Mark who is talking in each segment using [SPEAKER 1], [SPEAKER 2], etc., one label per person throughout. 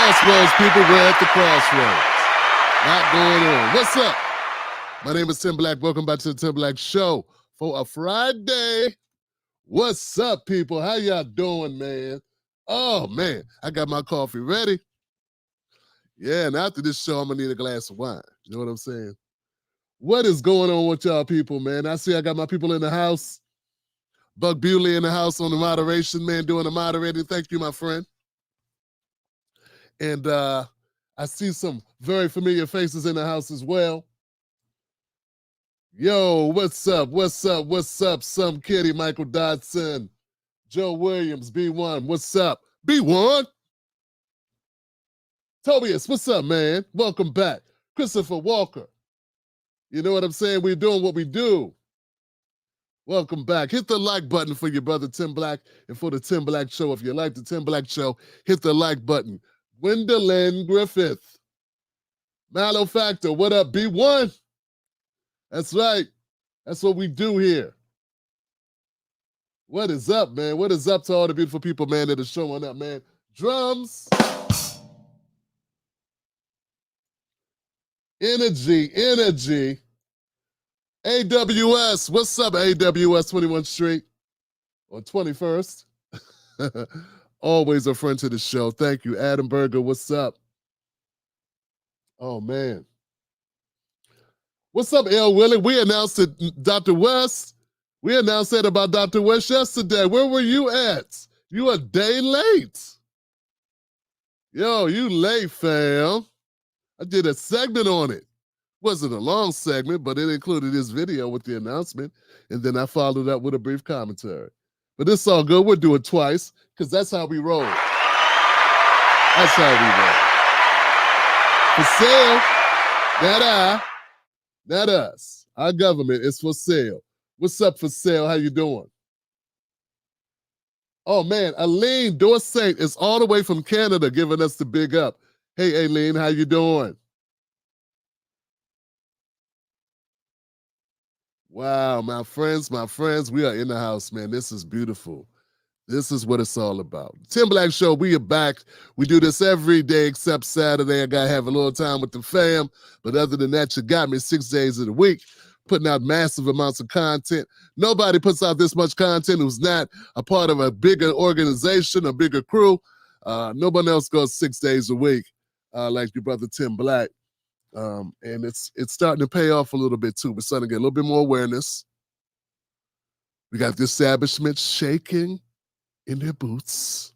[SPEAKER 1] Crossroads, people. We're at the crossroads. Not going on. What's up? My name is Tim Black. Welcome back to the Tim Black Show for a Friday. What's up, people? How y'all doing, man? Oh, man, I got my coffee ready. Yeah, and after this show, I'm going to need a glass of wine. You know what I'm saying? What is going on with y'all people, man? I see I got my people in the house. Buck Bewley in the house on the moderation, man, doing the moderating. Thank you, my friend. And I see some very familiar faces in the house as well. Yo, what's up? What's up? What's up? Some Kitty, Michael Dodson, Joe Williams, B1. What's up? B1? Tobias, what's up, man? Welcome back. Christopher Walker. You know what I'm saying? We're doing what we do. Welcome back. Hit the like button for your brother Tim Black and for the Tim Black Show. If you like the Tim Black Show, hit the like button. Gwendolyn Griffith. Mallow Factor, what up, B1? That's right. That's what we do here. What is up, man? What is up to all the beautiful people, man, that are showing up, man? Drums. Energy, energy. AWS, what's up, AWS 21st Street or 21st? Always a friend to the show. Thank you. Adam Berger, what's up? Oh, man. What's up, L. Willie? We announced it, Dr. West. We announced that about Dr. West yesterday. Where were you at? You a day late. Yo, you late, fam. I did a segment on it. Wasn't a long segment, but it included this video with the announcement, and then I followed up with a brief commentary. But it's all good. We'll do it twice, because that's how we roll. That's how we roll. For sale, not I, not us. Our government is for sale. What's up, for sale? How you doing? Oh, man, Aileen Dorsey is all the way from Canada giving us the big up. Hey, Aileen, how you doing? Wow, my friends, we are in the house, man. This is beautiful. This is what it's all about. Tim Black Show, we are back. We do this every day except Saturday. I got to have a little time with the fam. But other than that, you got me 6 days of the week, putting out massive amounts of content. Nobody puts out this much content who's not a part of a bigger organization, a bigger crew. No one else goes 6 days a week like your brother Tim Black. And it's starting to pay off a little bit too. We're starting to get a little bit more awareness. We got the establishment shaking in their boots.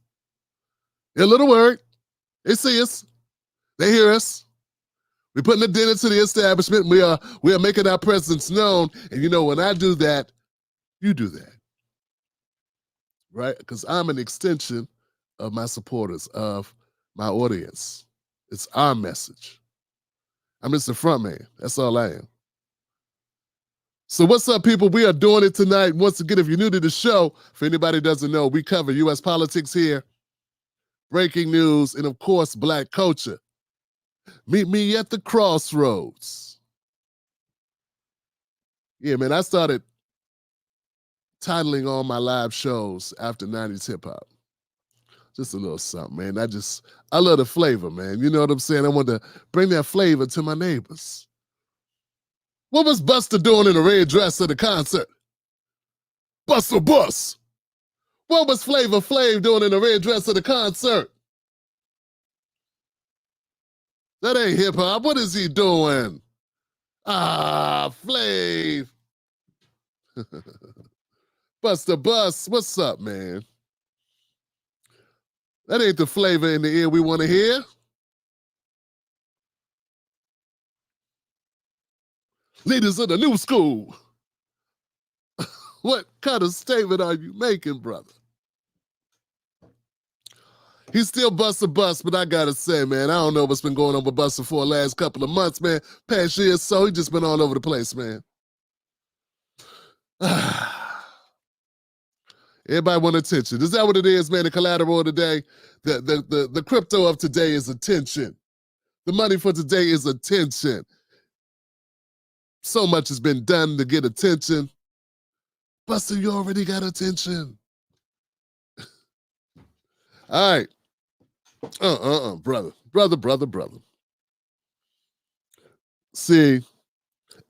[SPEAKER 1] A little word. They see us. They hear us. We're putting a dent into the establishment. We are making our presence known. And you know, when I do that, you do that. Right? Because I'm an extension of my supporters, of my audience. It's our message. I'm just the front man. That's all I am. So what's up, people? We are doing it tonight. Once again, if you're new to the show, for anybody who doesn't know, we cover U.S. politics here, breaking news, and of course, Black culture. Meet me at the Crossroads. Yeah, man, I started titling all my live shows after 90s hip-hop. Just a little something, man. I love the flavor, man. You know what I'm saying? I want to bring that flavor to my neighbors. What was Buster doing in a red dress at the concert? Buster Bus. What was Flavor Flav doing in a red dress at the concert? That ain't hip-hop. What is he doing? Ah, Flav. Buster Bus, what's up, man? That ain't the flavor in the ear we want to hear. Leaders of the new school. What kind of statement are you making, brother? He's still Buster Bus, but I gotta say, man, I don't know what's been going on with Buster for the last couple of months, man. Past year or so, he just been all over the place, man. Everybody want attention. Is that what it is, man? The collateral of today, the crypto of today is attention. The money for today is attention. So much has been done to get attention. Buster, you already got attention. All right. Brother. See,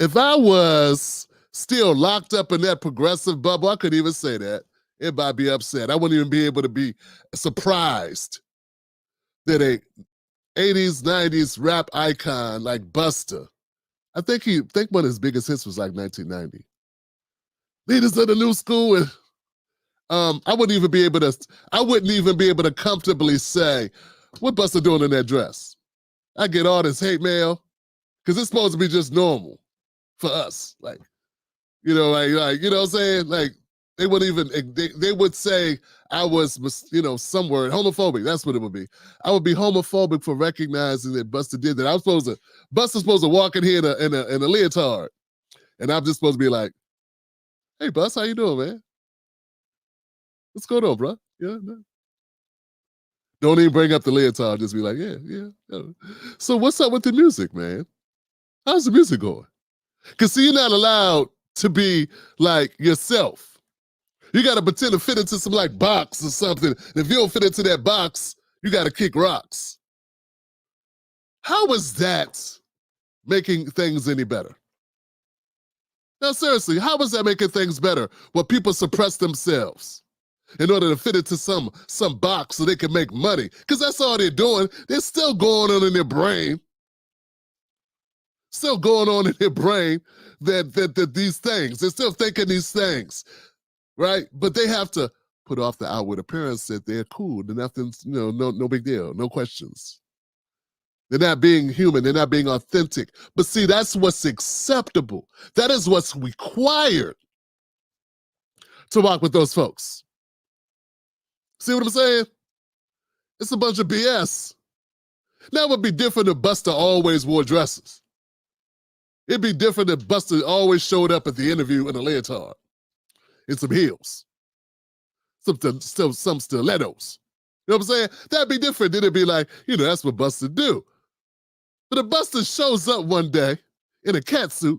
[SPEAKER 1] if I was still locked up in that progressive bubble, I couldn't even say that. Everybody be upset. I wouldn't even be able to be surprised that a 80s, 90s rap icon like Busta, I think one of his biggest hits was like 1990. Leaders of the new school, and I wouldn't even be able to comfortably say, what Busta doing in that dress? I get all this hate mail, because it's supposed to be just normal for us. Like, you know what I'm saying? Like, they wouldn't even, they would say I was, some word, homophobic. That's what it would be. I would be homophobic for recognizing that Busta did that. Busta's supposed to walk in here in a leotard. And I'm just supposed to be like, hey, Bus, how you doing, man? What's going on, bro? Yeah, no. Don't even bring up the leotard. Just be like, yeah. So what's up with the music, man? How's the music going? Because see, you're not allowed to be like yourself. You got to pretend to fit into some like box or something. And if you don't fit into that box, you got to kick rocks. How is that making things any better? Now, seriously, how is that making things better when people suppress themselves in order to fit into some box so they can make money? Because that's all they're doing. They're still going on in their brain. Still going on in their brain that these things, they're still thinking these things, right? But they have to put off the outward appearance that they're cool. They're nothing, no big deal, no questions. They're not being human. They're not being authentic. But see, that's what's acceptable. That is what's required to walk with those folks. See what I'm saying? It's a bunch of BS. Now it would be different if Busta always wore dresses. It'd be different if Busta always showed up at the interview in a leotard, in some heels, some stilettos. You know what I'm saying? That'd be different. Then it'd be like, that's what Busta do. But if Busta shows up one day in a catsuit,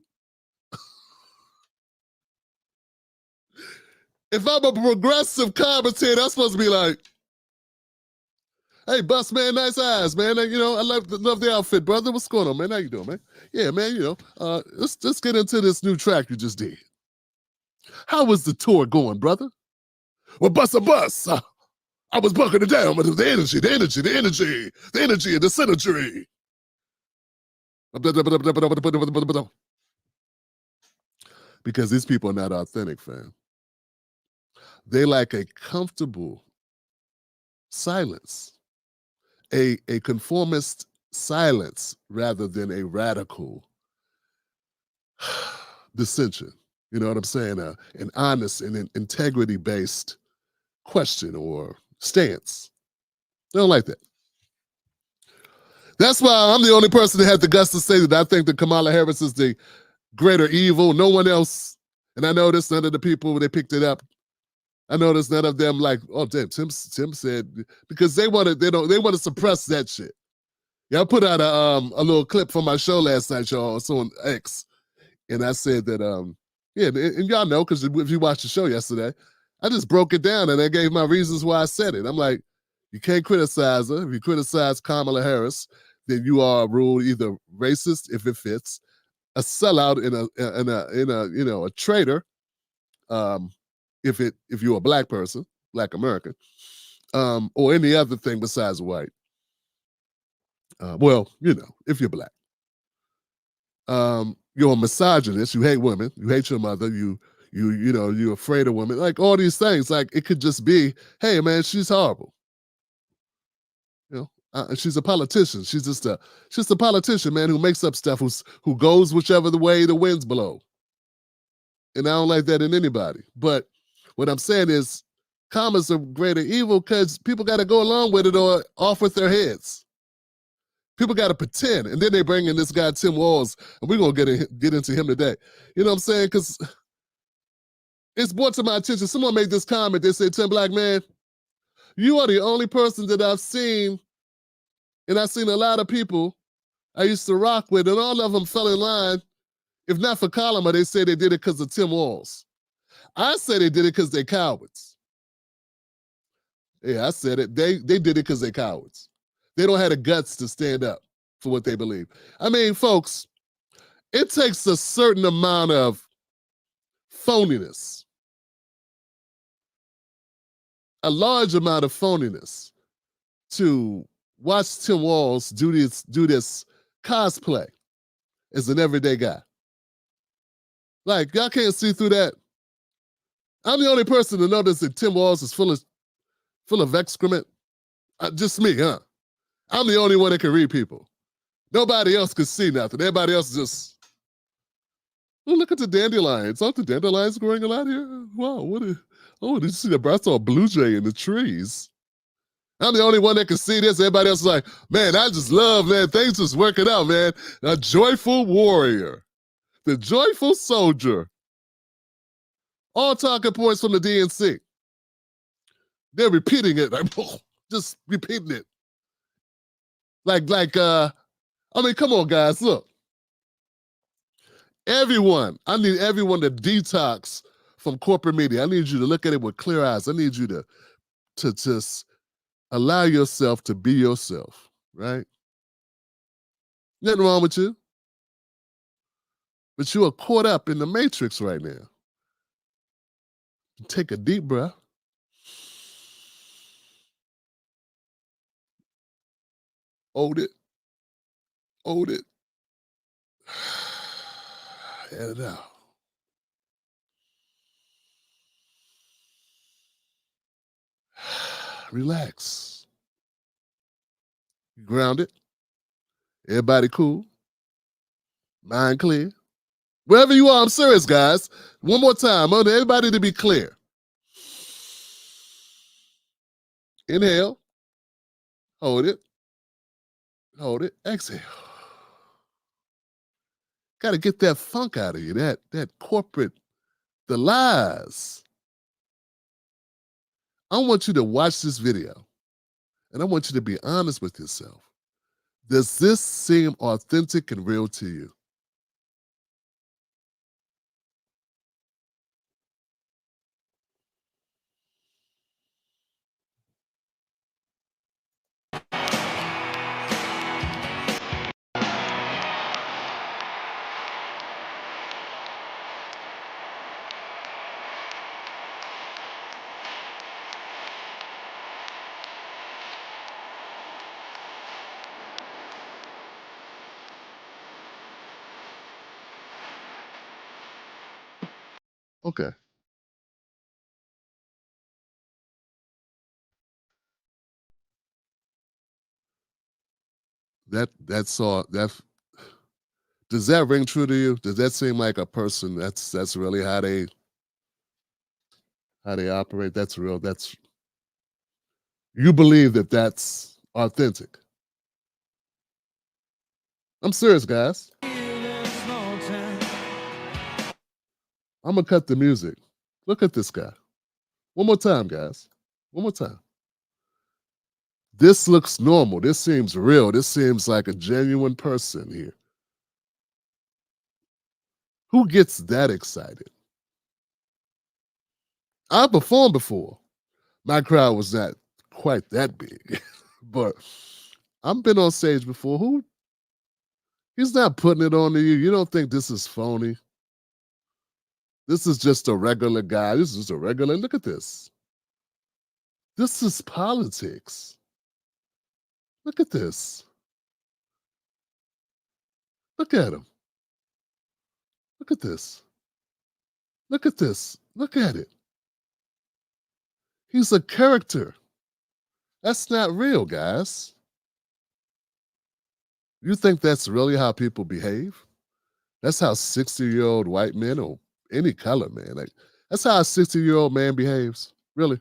[SPEAKER 1] if I'm a progressive commentator, I'm supposed to be like, hey, Bust, man, nice eyes, man. I love the outfit, brother. What's going on, man? How you doing, man? Yeah, man, let's get into this new track you just did. How was the tour going, brother? Well, Bust, I was bucking it down, but it was the energy of the synergy. Because these people are not authentic, fam. They like a comfortable silence, a conformist silence rather than a radical dissension. You know what I'm saying? An honest and an integrity-based question or stance. They don't like that. That's why I'm the only person that had the guts to say that I think that Kamala Harris is the greater evil. No one else, and I noticed none of the people, they picked it up, I noticed none of them like, oh damn, Tim said, because they want to suppress that shit. Yeah, I put out a little clip from my show last night, y'all, also on X, and I said that and y'all know, because if you watched the show yesterday, I just broke it down and I gave my reasons why I said it. I'm like, you can't criticize her. If you criticize Kamala Harris, then you are ruled either racist if it fits, a sellout in a traitor, if you're a black person, black American, or any other thing besides white. If you're black. You're a misogynist, you hate women, you hate your mother, you're afraid of women, like all these things. Like it could just be, hey man, she's horrible. She's a politician. She's just a politician, man, who makes up stuff, who goes whichever the way the winds blow. And I don't like that in anybody. But what I'm saying is, Kama's a greater evil because people got to go along with it or off with their heads. People got to pretend. And then they bring in this guy, Tim Walz, and we're going to get into him today. You know what I'm saying? Because it's brought to my attention. Someone made this comment. They said, Tim Black, man, you are the only person that I've seen, and I've seen a lot of people I used to rock with, and all of them fell in line. If not for Kamala, they say they did it because of Tim Walz. I say they did it because they're cowards. Yeah, I said it. They did it because they're cowards. They don't have the guts to stand up for what they believe. I mean, folks, it takes a certain amount of phoniness, a large amount of phoniness to watch Tim Walz do this cosplay as an everyday guy. Like, y'all can't see through that. I'm the only person to notice that Tim Walz is full of excrement. Just me, huh? I'm the only one that can read people. Nobody else can see nothing. Everybody else just, oh, look at the dandelions. Aren't the dandelions growing a lot here? Wow, did you see I saw a blue jay in the trees. I'm the only one that can see this. Everybody else is like, man, I just love, man, things just working out, man. A joyful warrior, the joyful soldier. All talking points from the DNC. They're repeating it, like, just repeating it. I mean, come on, guys, look. I need everyone to detox from corporate media. I need you to look at it with clear eyes. I need you to just allow yourself to be yourself, right? Nothing wrong with you. But you are caught up in the matrix right now. Take a deep breath. Hold it. Hold it. Let it out. Relax. Grounded. Everybody cool. Mind clear. Wherever you are, I'm serious, guys. One more time. I want everybody to be clear. Inhale. Hold it. Hold it. Exhale. Got to get that funk out of you, that corporate, the lies. I want you to watch this video, and I want you to be honest with yourself. Does this seem authentic and real to you? Okay. That's all. Does that ring true to you? Does that seem like a person that's really how they operate? That's real. You believe that that's authentic. I'm serious, guys. I'm gonna cut the music. Look at this guy. One more time, guys. One more time. This looks normal. This seems real. This seems like a genuine person here. Who gets that excited? I performed before. My crowd was not quite that big, but I've been on stage before. He's not putting it on to you. You don't think this is phony? This is just a regular guy. This is just a regular. Look at this. This is politics. Look at this. Look at him. Look at this. Look at this. Look at it. He's a character. That's not real, guys. You think that's really how people behave? That's how 60-year-old white men or any color man, like that's how a 60-year-old man behaves. Really?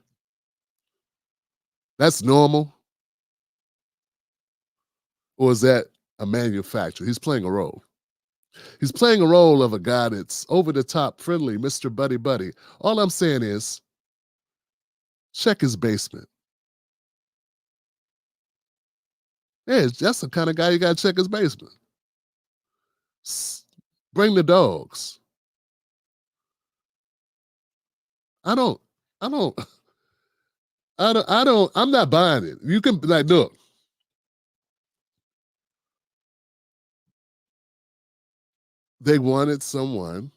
[SPEAKER 1] That's normal? Or is that a manufacture? He's playing a role. He's playing a role of a guy that's over the top, friendly, Mr. Buddy Buddy. All I'm saying is, check his basement. Yeah, that's the kind of guy you got to check his basement. Bring the dogs. I'm not buying it. You can, like, look, They wanted someone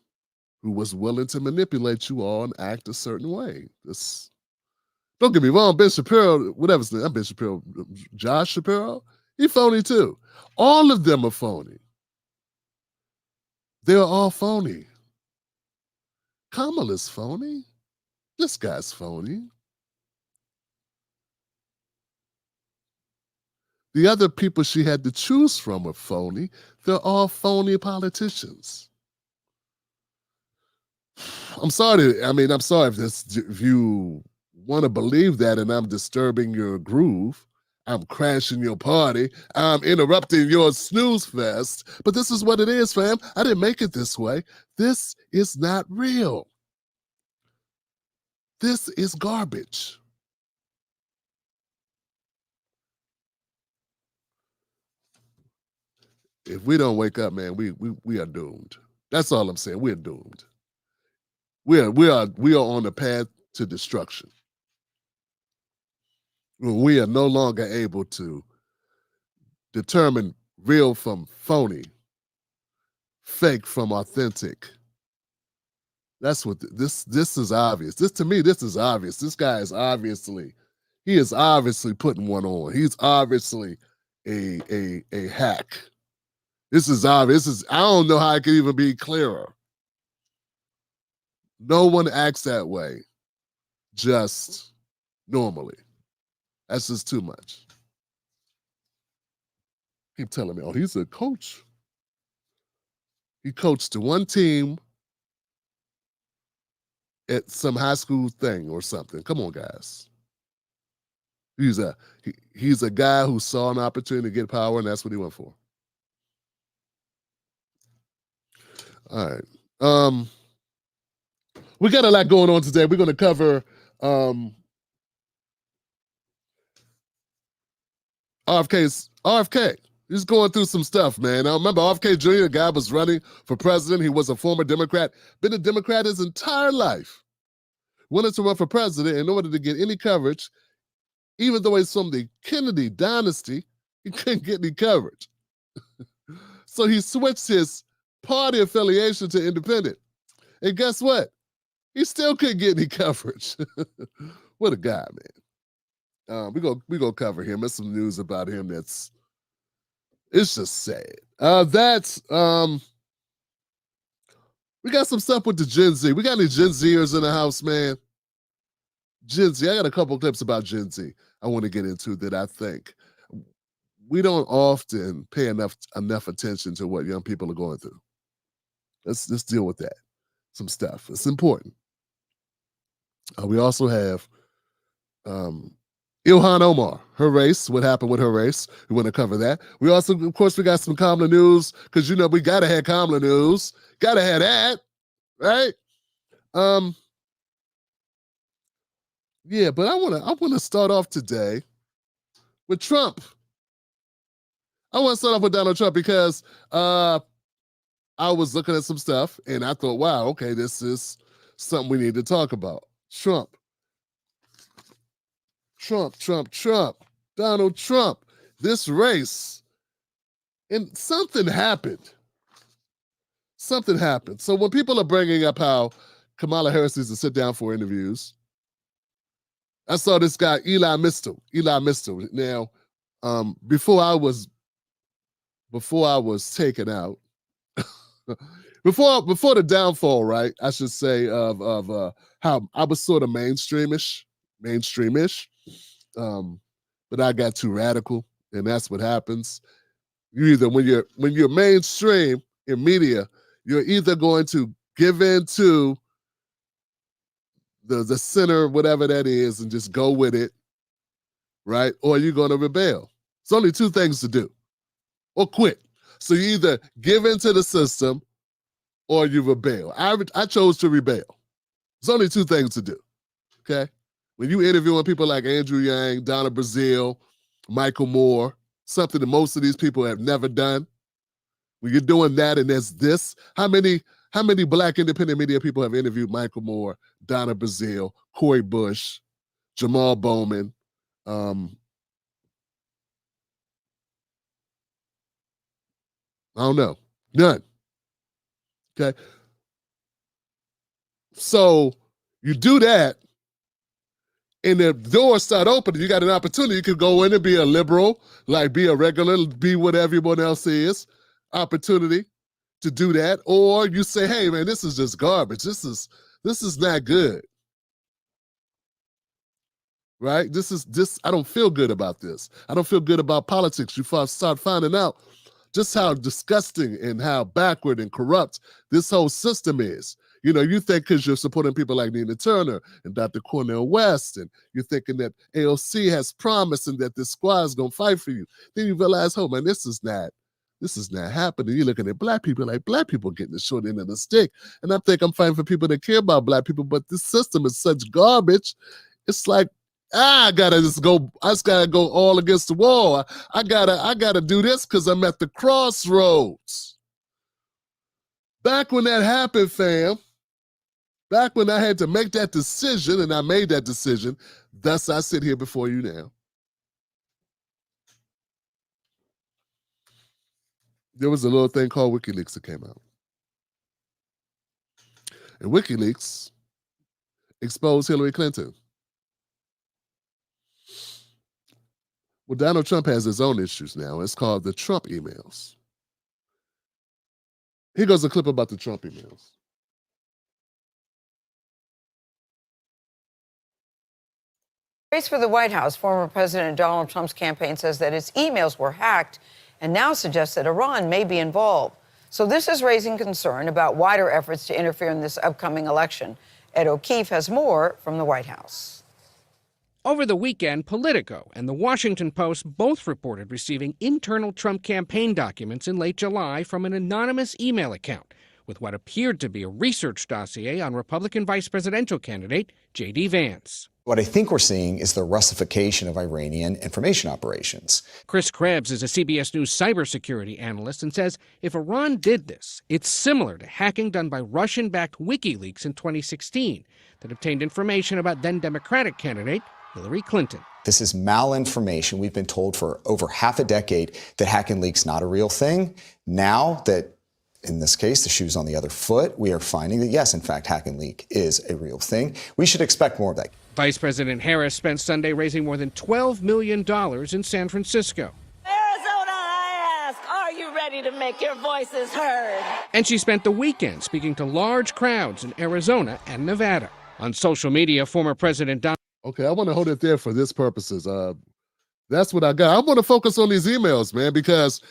[SPEAKER 1] who was willing to manipulate you all and act a certain way. Don't get me wrong, Ben Shapiro, whatever his name, not Ben Shapiro, Josh Shapiro, he phony too. All of them are phony. They're all phony. Kamala's phony. This guy's phony. The other people she had to choose from are phony. They're all phony politicians. I'm sorry if you want to believe that and I'm disturbing your groove. I'm crashing your party. I'm interrupting your snooze fest. But this is what it is, fam. I didn't make it this way. This is not real. This is garbage. If we don't wake up, man, we are doomed. That's all I'm saying. We're doomed. We are on the path to destruction. We are no longer able to determine real from phony, fake from authentic. That's what this is obvious. This is obvious. This guy is obviously putting one on. He's obviously a hack. This is obvious. I don't know how it could even be clearer. No one acts that way just normally. That's just too much. Keep telling me, oh, he's a coach. He coached one team at some high school thing or something. Come on, guys. He's a guy who saw an opportunity to get power, and that's what he went for. All right. We got a lot going on today. We're going to cover RFK. He's going through some stuff, man. I remember RFK Jr., the guy was running for president. He was a former Democrat, been a Democrat his entire life. Wanted to run for president in order to get any coverage, even though he's from the Kennedy dynasty, he couldn't get any coverage. So he switched his party affiliation to independent. And guess what? He still couldn't get any coverage. What a guy, man. We gonna cover him. There's some news about him it's just sad. We got some stuff with the Gen Z. We got any Gen Zers in the house, man? Gen Z. I got a couple clips about Gen Z I want to get into that I think we don't often pay enough attention to what young people are going through. Let's deal with that. Some stuff. It's important. We also have Ilhan Omar, her race, what happened with her race. We want to cover that. We also, of course, we got some Kamala news because, we got to have Kamala news. Got to have that, right? Yeah, but I want to start off today with Trump. I want to start off with Donald Trump because I was looking at some stuff and I thought, wow, okay, this is something we need to talk about. Trump. Donald Trump. This race. And something happened. So when people are bringing up how Kamala Harris needs to sit down for interviews, I saw this guy, Eli Mistel. Now, before I was taken out, before the downfall, right? I should say of how I was sort of mainstreamish, but I got too radical, and that's what happens. You either when you're mainstream in media, you're either going to give in to the center, whatever that is, and just go with it, right? Or you're going to rebel. It's only two things to do, or quit. So you either give into the system or you rebel. I chose to rebel. There's only two things to do, okay? When you interviewing people like Andrew Yang, Donna Brazile, Michael Moore, something that most of these people have never done, when you're doing that and there's this, how many Black independent media people have interviewed Michael Moore, Donna Brazile, Corey Bush, Jamal Bowman? I don't know. None. Okay. So you do that, and the doors start opening. You got an opportunity. You could go in and be a liberal, like be a regular, be what everyone else is. Opportunity to do that, or you say, "Hey, man, this is just garbage. This is not good." Right? This. I don't feel good about this. I don't feel good about politics. You start finding out just how disgusting and how backward and corrupt this whole system is. You know, you think because you're supporting people like Nina Turner and Dr. Cornel West, and you're thinking that AOC has promised and that this squad is gonna fight for you. Then you realize, oh man, this is not happening. You're looking at black people like black people getting the short end of the stick. And I think I'm fighting for people that care about black people, but this system is such garbage. It's like, I just gotta go all against the wall. I gotta do this because I'm at the crossroads. Back when that happened, fam, back when I had to make that decision, and I made that decision, thus I sit here before you now. There was a little thing called WikiLeaks that came out. And WikiLeaks exposed Hillary Clinton. Well, Donald Trump has his own issues now. It's called the Trump emails. Here goes a clip about the Trump emails.
[SPEAKER 2] Race for the White House, former President Donald Trump's campaign says that its emails were hacked and now suggests that Iran may be involved. So this is raising concern about wider efforts to interfere in this upcoming election. Ed O'Keefe has more from the White House.
[SPEAKER 3] Over the weekend, Politico and the Washington Post both reported receiving internal Trump campaign documents in late July from an anonymous email account with what appeared to be a research dossier on Republican vice presidential candidate J.D. Vance.
[SPEAKER 4] What I think we're seeing is the Russification of Iranian information operations.
[SPEAKER 3] Chris Krebs is a CBS News cybersecurity analyst and says if Iran did this, it's similar to hacking done by Russian-backed WikiLeaks in 2016 that obtained information about then-Democratic candidate Hillary Clinton.
[SPEAKER 4] This is malinformation. We've been told for over half a decade that hack and leak's not a real thing. Now that, in this case, the shoe's on the other foot, we are finding that, yes, in fact, hack and leak is a real thing. We should expect more of that.
[SPEAKER 3] Vice President Harris spent Sunday raising more than $12 million in San Francisco.
[SPEAKER 5] Arizona, I ask, are you ready to make your voices heard?
[SPEAKER 3] And she spent the weekend speaking to large crowds in Arizona and Nevada. On social media, former President Donald.
[SPEAKER 1] Okay, I want to hold it there for this purposes. That's what I got. I want to focus on these emails, man, because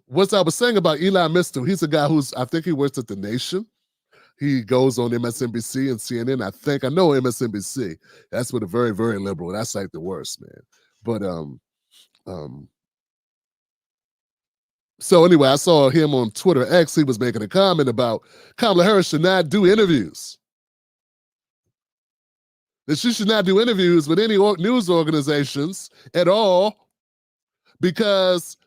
[SPEAKER 1] what I was saying about Elon Musk, he's a guy I think he works at The Nation. He goes on MSNBC and CNN. I know MSNBC. That's with a very, very liberal. That's like the worst, man. But so anyway, I saw him on Twitter X. He was making a comment about Kamala Harris should not do interviews. That she should not do interviews with any news organizations at all because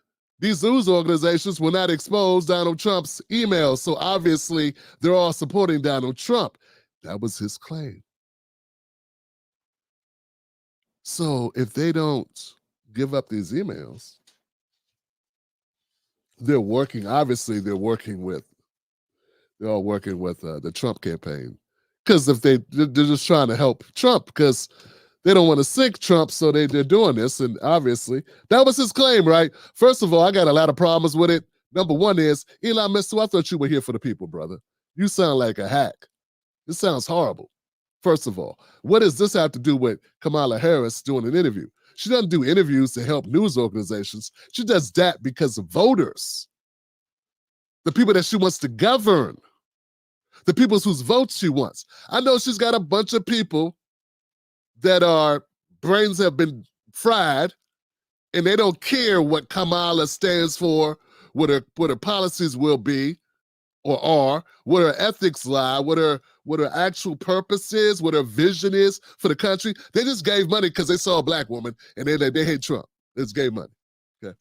[SPEAKER 1] these news organizations will not expose Donald Trump's emails. So obviously, they're all supporting Donald Trump. That was his claim. So if they don't give up these emails, they're all working with the Trump campaign. Because if they're just trying to help Trump because they don't want to sink Trump, so they're doing this. And obviously, that was his claim, right? First of all, I got a lot of problems with it. Number one is, Elon Musk, I thought you were here for the people, brother. You sound like a hack. It sounds horrible. First of all, what does this have to do with Kamala Harris doing an interview? She doesn't do interviews to help news organizations. She does that because of voters, the people that she wants to govern. The people whose votes she wants. I know she's got a bunch of people that are brains have been fried, and they don't care what Kamala stands for, what her policies will be or are, what her ethics lie, what her actual purpose is, what her vision is for the country. They just gave money because they saw a black woman and they hate Trump. They just gave money. Okay.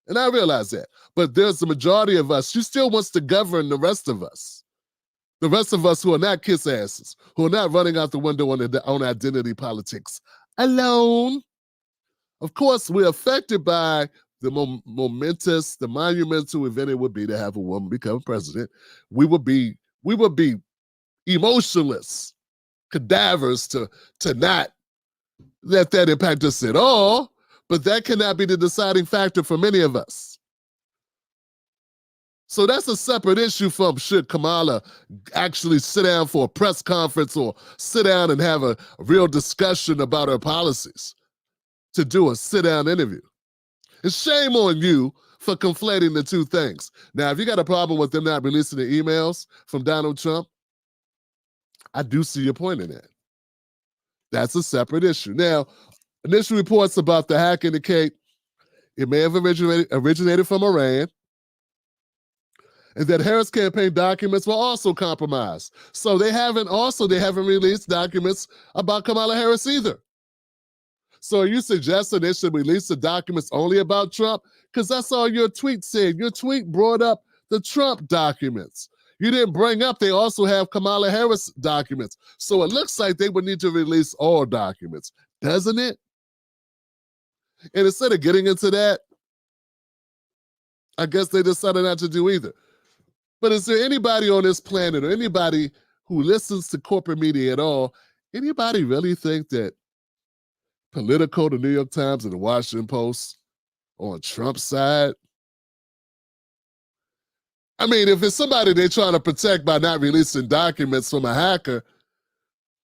[SPEAKER 1] And I realize that. But there's the majority of us. She still wants to govern the rest of us. The rest of us who are not kiss asses, who are not running out the window on identity politics alone. Of course, we're affected by the monumental event it would be to have a woman become president. We would be we would be emotionless cadavers to not let that impact us at all, but that cannot be the deciding factor for many of us. So that's a separate issue from should Kamala actually sit down for a press conference or sit down and have a real discussion about her policies, to do a sit-down interview. And shame on you for conflating the two things. Now, if you got a problem with them not releasing the emails from Donald Trump, I do see your point in that. That's a separate issue. Now, initial reports about the hack indicate it may have originated from Iran, and that Harris campaign documents were also compromised. So they haven't released documents about Kamala Harris either. So are you suggesting they should release the documents only about Trump? Because that's all your tweet said. Your tweet brought up the Trump documents. You didn't bring up they also have Kamala Harris documents. So it looks like they would need to release all documents, doesn't it? And instead of getting into that, I guess they decided not to do either. But is there anybody on this planet or anybody who listens to corporate media at all, anybody really think that Politico, the New York Times, and the Washington Post on Trump's side? I mean, if it's somebody they're trying to protect by not releasing documents from a hacker,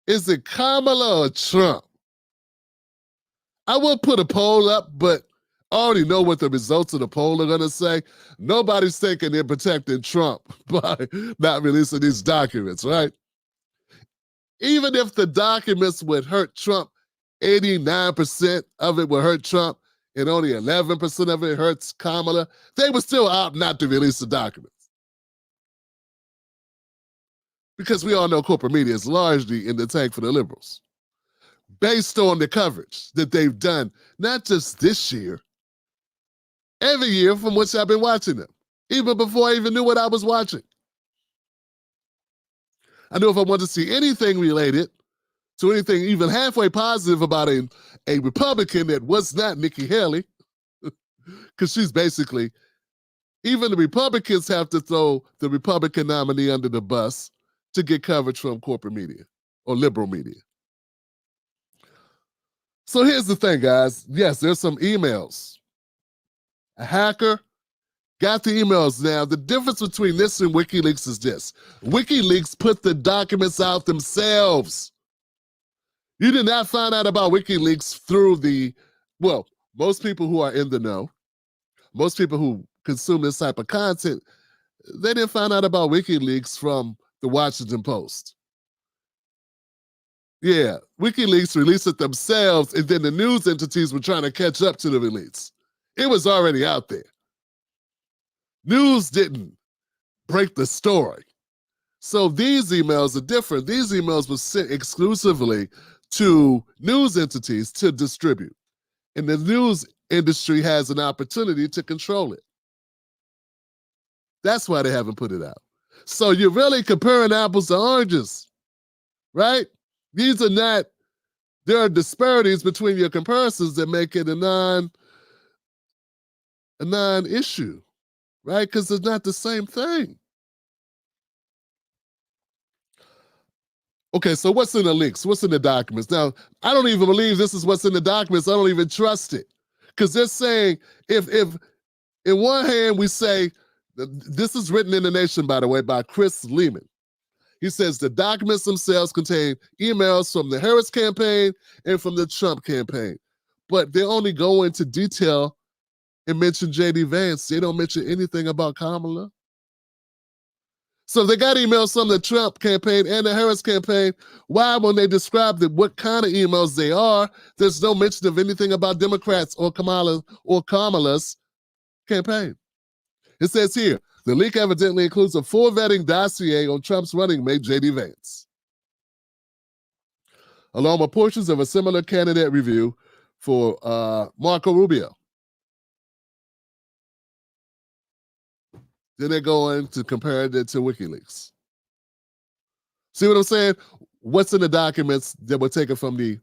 [SPEAKER 1] is it Kamala or Trump? I will put a poll up, but I already know what the results of the poll are going to say. Nobody's thinking they're protecting Trump by not releasing these documents, right? Even if the documents would hurt Trump, 89% of it would hurt Trump, and only 11% of it hurts Kamala, they would still opt not to release the documents. Because we all know corporate media is largely in the tank for the liberals, based on the coverage that they've done, not just this year, every year from which I've been watching them, even before I even knew what I was watching. I knew if I wanted to see anything related to anything even halfway positive about a Republican that was not Nikki Haley, because she's basically, even the Republicans have to throw the Republican nominee under the bus to get coverage from corporate media or liberal media. So here's the thing, guys. Yes, there's some emails. A hacker got the emails. Now, the difference between this and WikiLeaks is this. WikiLeaks put the documents out themselves. You did not find out about WikiLeaks through most people who are in the know, most people who consume this type of content, they didn't find out about WikiLeaks from the Washington Post. Yeah, WikiLeaks released it themselves, and then the news entities were trying to catch up to the release. It was already out there. News didn't break the story. So these emails are different. These emails were sent exclusively to news entities to distribute. And the news industry has an opportunity to control it. That's why they haven't put it out. So you're really comparing apples to oranges, right? These are not, there are disparities between your comparisons that make it a non-issue, right? Because it's not the same thing. Okay, so what's in the leaks? What's in the documents? Now, I don't even believe this is what's in the documents. I don't even trust it. Because they're saying, if in one hand we say, this is written in The Nation, by the way, by Chris Lehman. He says the documents themselves contain emails from the Harris campaign and from the Trump campaign. But they only go into detail and mention J.D. Vance. They don't mention anything about Kamala. So they got emails from the Trump campaign and the Harris campaign. Why, when they describe what kind of emails they are, there's no mention of anything about Democrats or Kamala's campaign? It says here, the leak evidently includes a full vetting dossier on Trump's running mate, J.D. Vance, along with portions of a similar candidate review for Marco Rubio. Then they go in to compare it to WikiLeaks. See what I'm saying? What's in the documents that were taken from the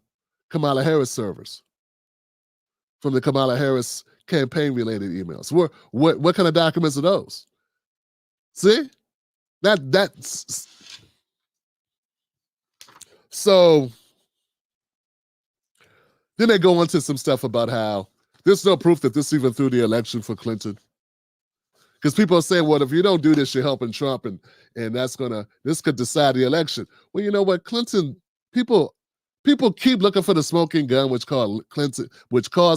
[SPEAKER 1] Kamala Harris servers, from the Kamala Harris campaign-related emails? What kind of documents are those? See? That's so. Then they go into some stuff about how there's no proof that this even threw the election for Clinton. Because people are saying, well, if you don't do this, you're helping Trump, and this could decide the election. Well, you know what, people keep looking for the smoking gun, which caused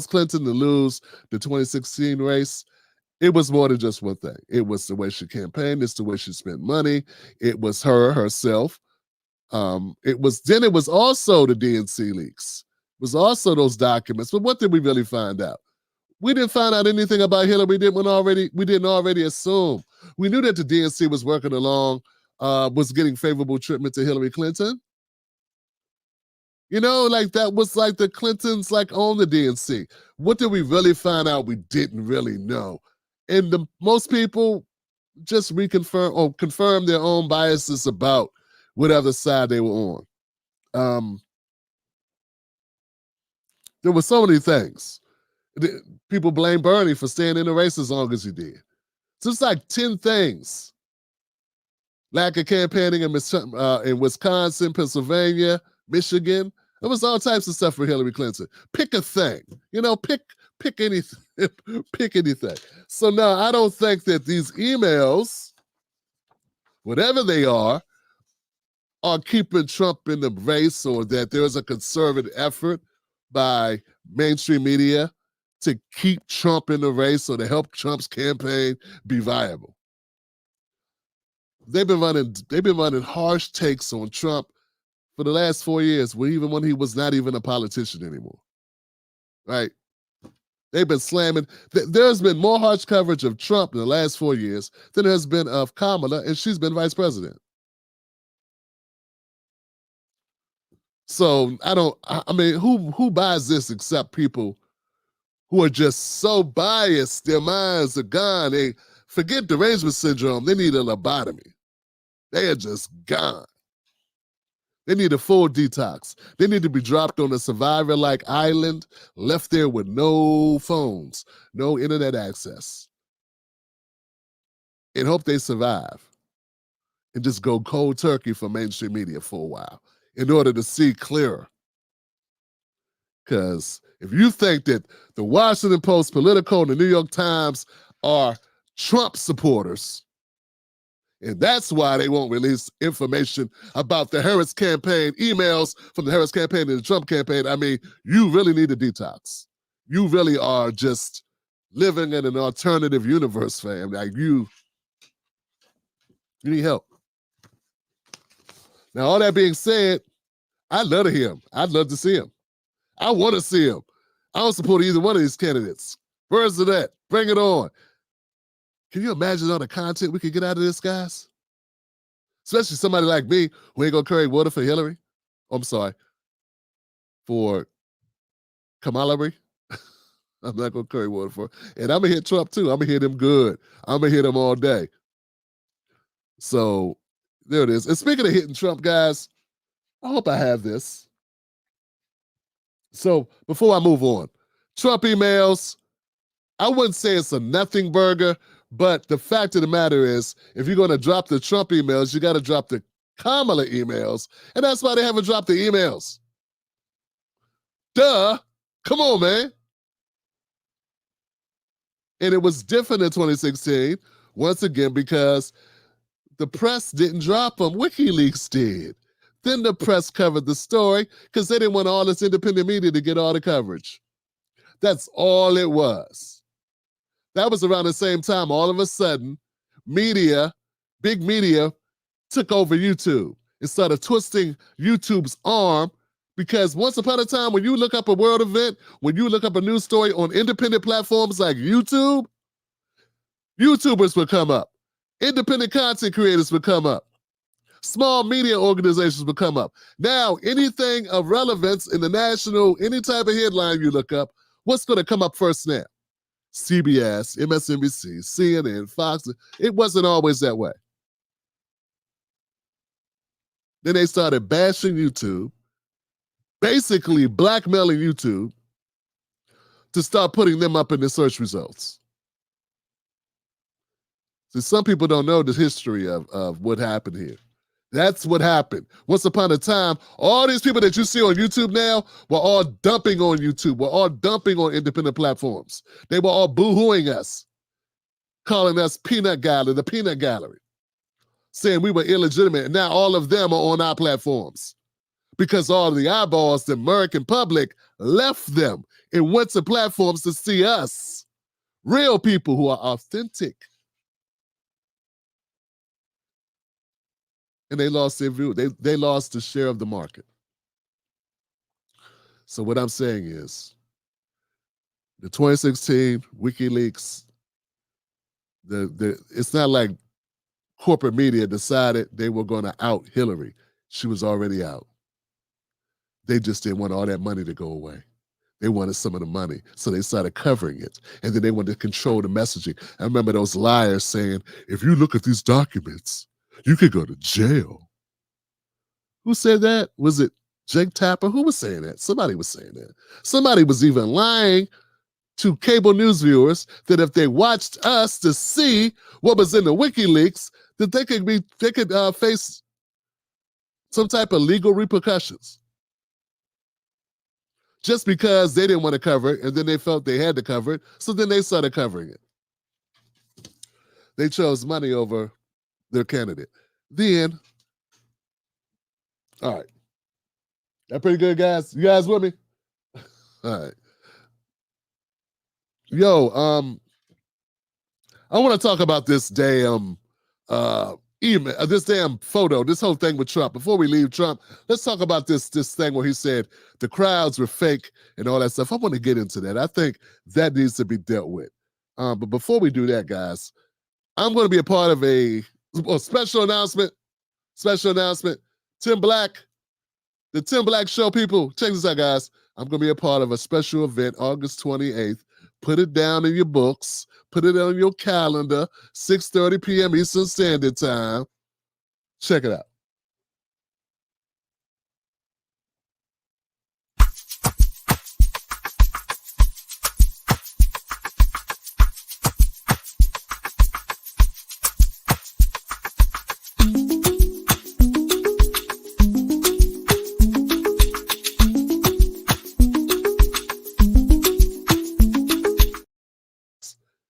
[SPEAKER 1] Clinton to lose the 2016 race. It was more than just one thing. It was the way she campaigned. It's the way she spent money. It was herself. It was also the DNC leaks. It was also those documents. But what did we really find out? We didn't find out anything about Hillary. We didn't already assume. We knew that the DNC was working along, was getting favorable treatment to Hillary Clinton. You know, like that was like the Clintons like own the DNC. What did we really find out? We didn't really know. And most people just confirm their own biases about whatever side they were on. There were so many things. People blame Bernie for staying in the race as long as he did. So it's like 10 things. Lack of campaigning in Wisconsin, Pennsylvania, Michigan. There was all types of stuff for Hillary Clinton. Pick a thing. You know, pick anything. Pick anything. So no, I don't think that these emails, whatever they are keeping Trump in the race, or that there's a concerted effort by mainstream media to keep Trump in the race or to help Trump's campaign be viable. They've been running harsh takes on Trump for the last 4 years, even when he was not even a politician anymore. Right? They've been slamming. There's been more harsh coverage of Trump in the last 4 years than there has been of Kamala, and she's been vice president. So I mean, who buys this except people who are just so biased, their minds are gone. They forget derangement syndrome. They need a lobotomy. They are just gone. They need a full detox. They need to be dropped on a survivor-like island, left there with no phones, no internet access, and hope they survive and just go cold turkey for mainstream media for a while in order to see clearer. Because if you think that the Washington Post, Politico, and the New York Times are Trump supporters, and that's why they won't release information about the Harris campaign, emails from the Harris campaign and the Trump campaign, I mean, you really need a detox. You really are just living in an alternative universe, fam. Like you need help. Now, all that being said, I'd love to hear him. I'd love to see him. I want to see him. I don't support either one of these candidates. Where's it at? Bring it on. Can you imagine all the content we could get out of this, guys? Especially somebody like me who ain't gonna carry water for Hillary. Oh, I'm sorry. For Kamala. I'm not gonna carry water for her. And I'm gonna hit Trump too. I'm gonna hit him good. I'm gonna hit him all day. So there it is. And speaking of hitting Trump, guys, I hope I have this. So before I move on, Trump emails, I wouldn't say it's a nothing burger, but the fact of the matter is, if you're going to drop the Trump emails, you got to drop the Kamala emails, and that's why they haven't dropped the emails. Duh. Come on, man. And it was different in 2016, once again, because the press didn't drop them. WikiLeaks did. Then the press covered the story because they didn't want all this independent media to get all the coverage. That's all it was. That was around the same time, all of a sudden, media, big media, took over YouTube and started twisting YouTube's arm, because once upon a time, when you look up a world event, when you look up a news story on independent platforms like YouTube, YouTubers would come up. Independent content creators would come up. Small media organizations would come up. Now, anything of relevance in the national, any type of headline you look up, what's going to come up first now? CBS, MSNBC, CNN, Fox. It wasn't always that way. Then they started bashing YouTube, basically blackmailing YouTube to start putting them up in the search results. See, some people don't know the history of what happened here. That's what happened. Once upon a time, all these people that you see on YouTube now were all dumping on YouTube, were all dumping on independent platforms. They were all boo-hooing us, calling us peanut gallery, the peanut gallery, saying we were illegitimate. And now all of them are on our platforms because all of the eyeballs, the American public, left them and went to platforms to see us, real people who are authentic. And they lost their view. They lost the share of the market. So what I'm saying is, the 2016 WikiLeaks, it's not like corporate media decided they were going to out Hillary. She was already out. They just didn't want all that money to go away. They wanted some of the money, so they started covering it. And then they wanted to control the messaging. I remember those liars saying, if you look at these documents, you could go to jail. Who said that? Was it Jake Tapper? Who was saying that? Somebody was saying that. Somebody was even lying to cable news viewers that if they watched us to see what was in the WikiLeaks, that they could face some type of legal repercussions. Just because they didn't want to cover it, and then they felt they had to cover it, so then they started covering it. They chose money over their candidate. Then, all right. That pretty good, guys? You guys with me? All right. Yo, I want to talk about this damn email, this damn photo, this whole thing with Trump. Before we leave Trump, let's talk about this thing where he said the crowds were fake and all that stuff. I want to get into that. I think that needs to be dealt with. But before we do that, guys, I'm going to be a part of a special announcement. Tim Black, the Tim Black Show people, check this out, guys. I'm going to be a part of a special event August 28th. Put it down in your books. Put it on your calendar, 6:30 p.m. Eastern Standard Time. Check it out.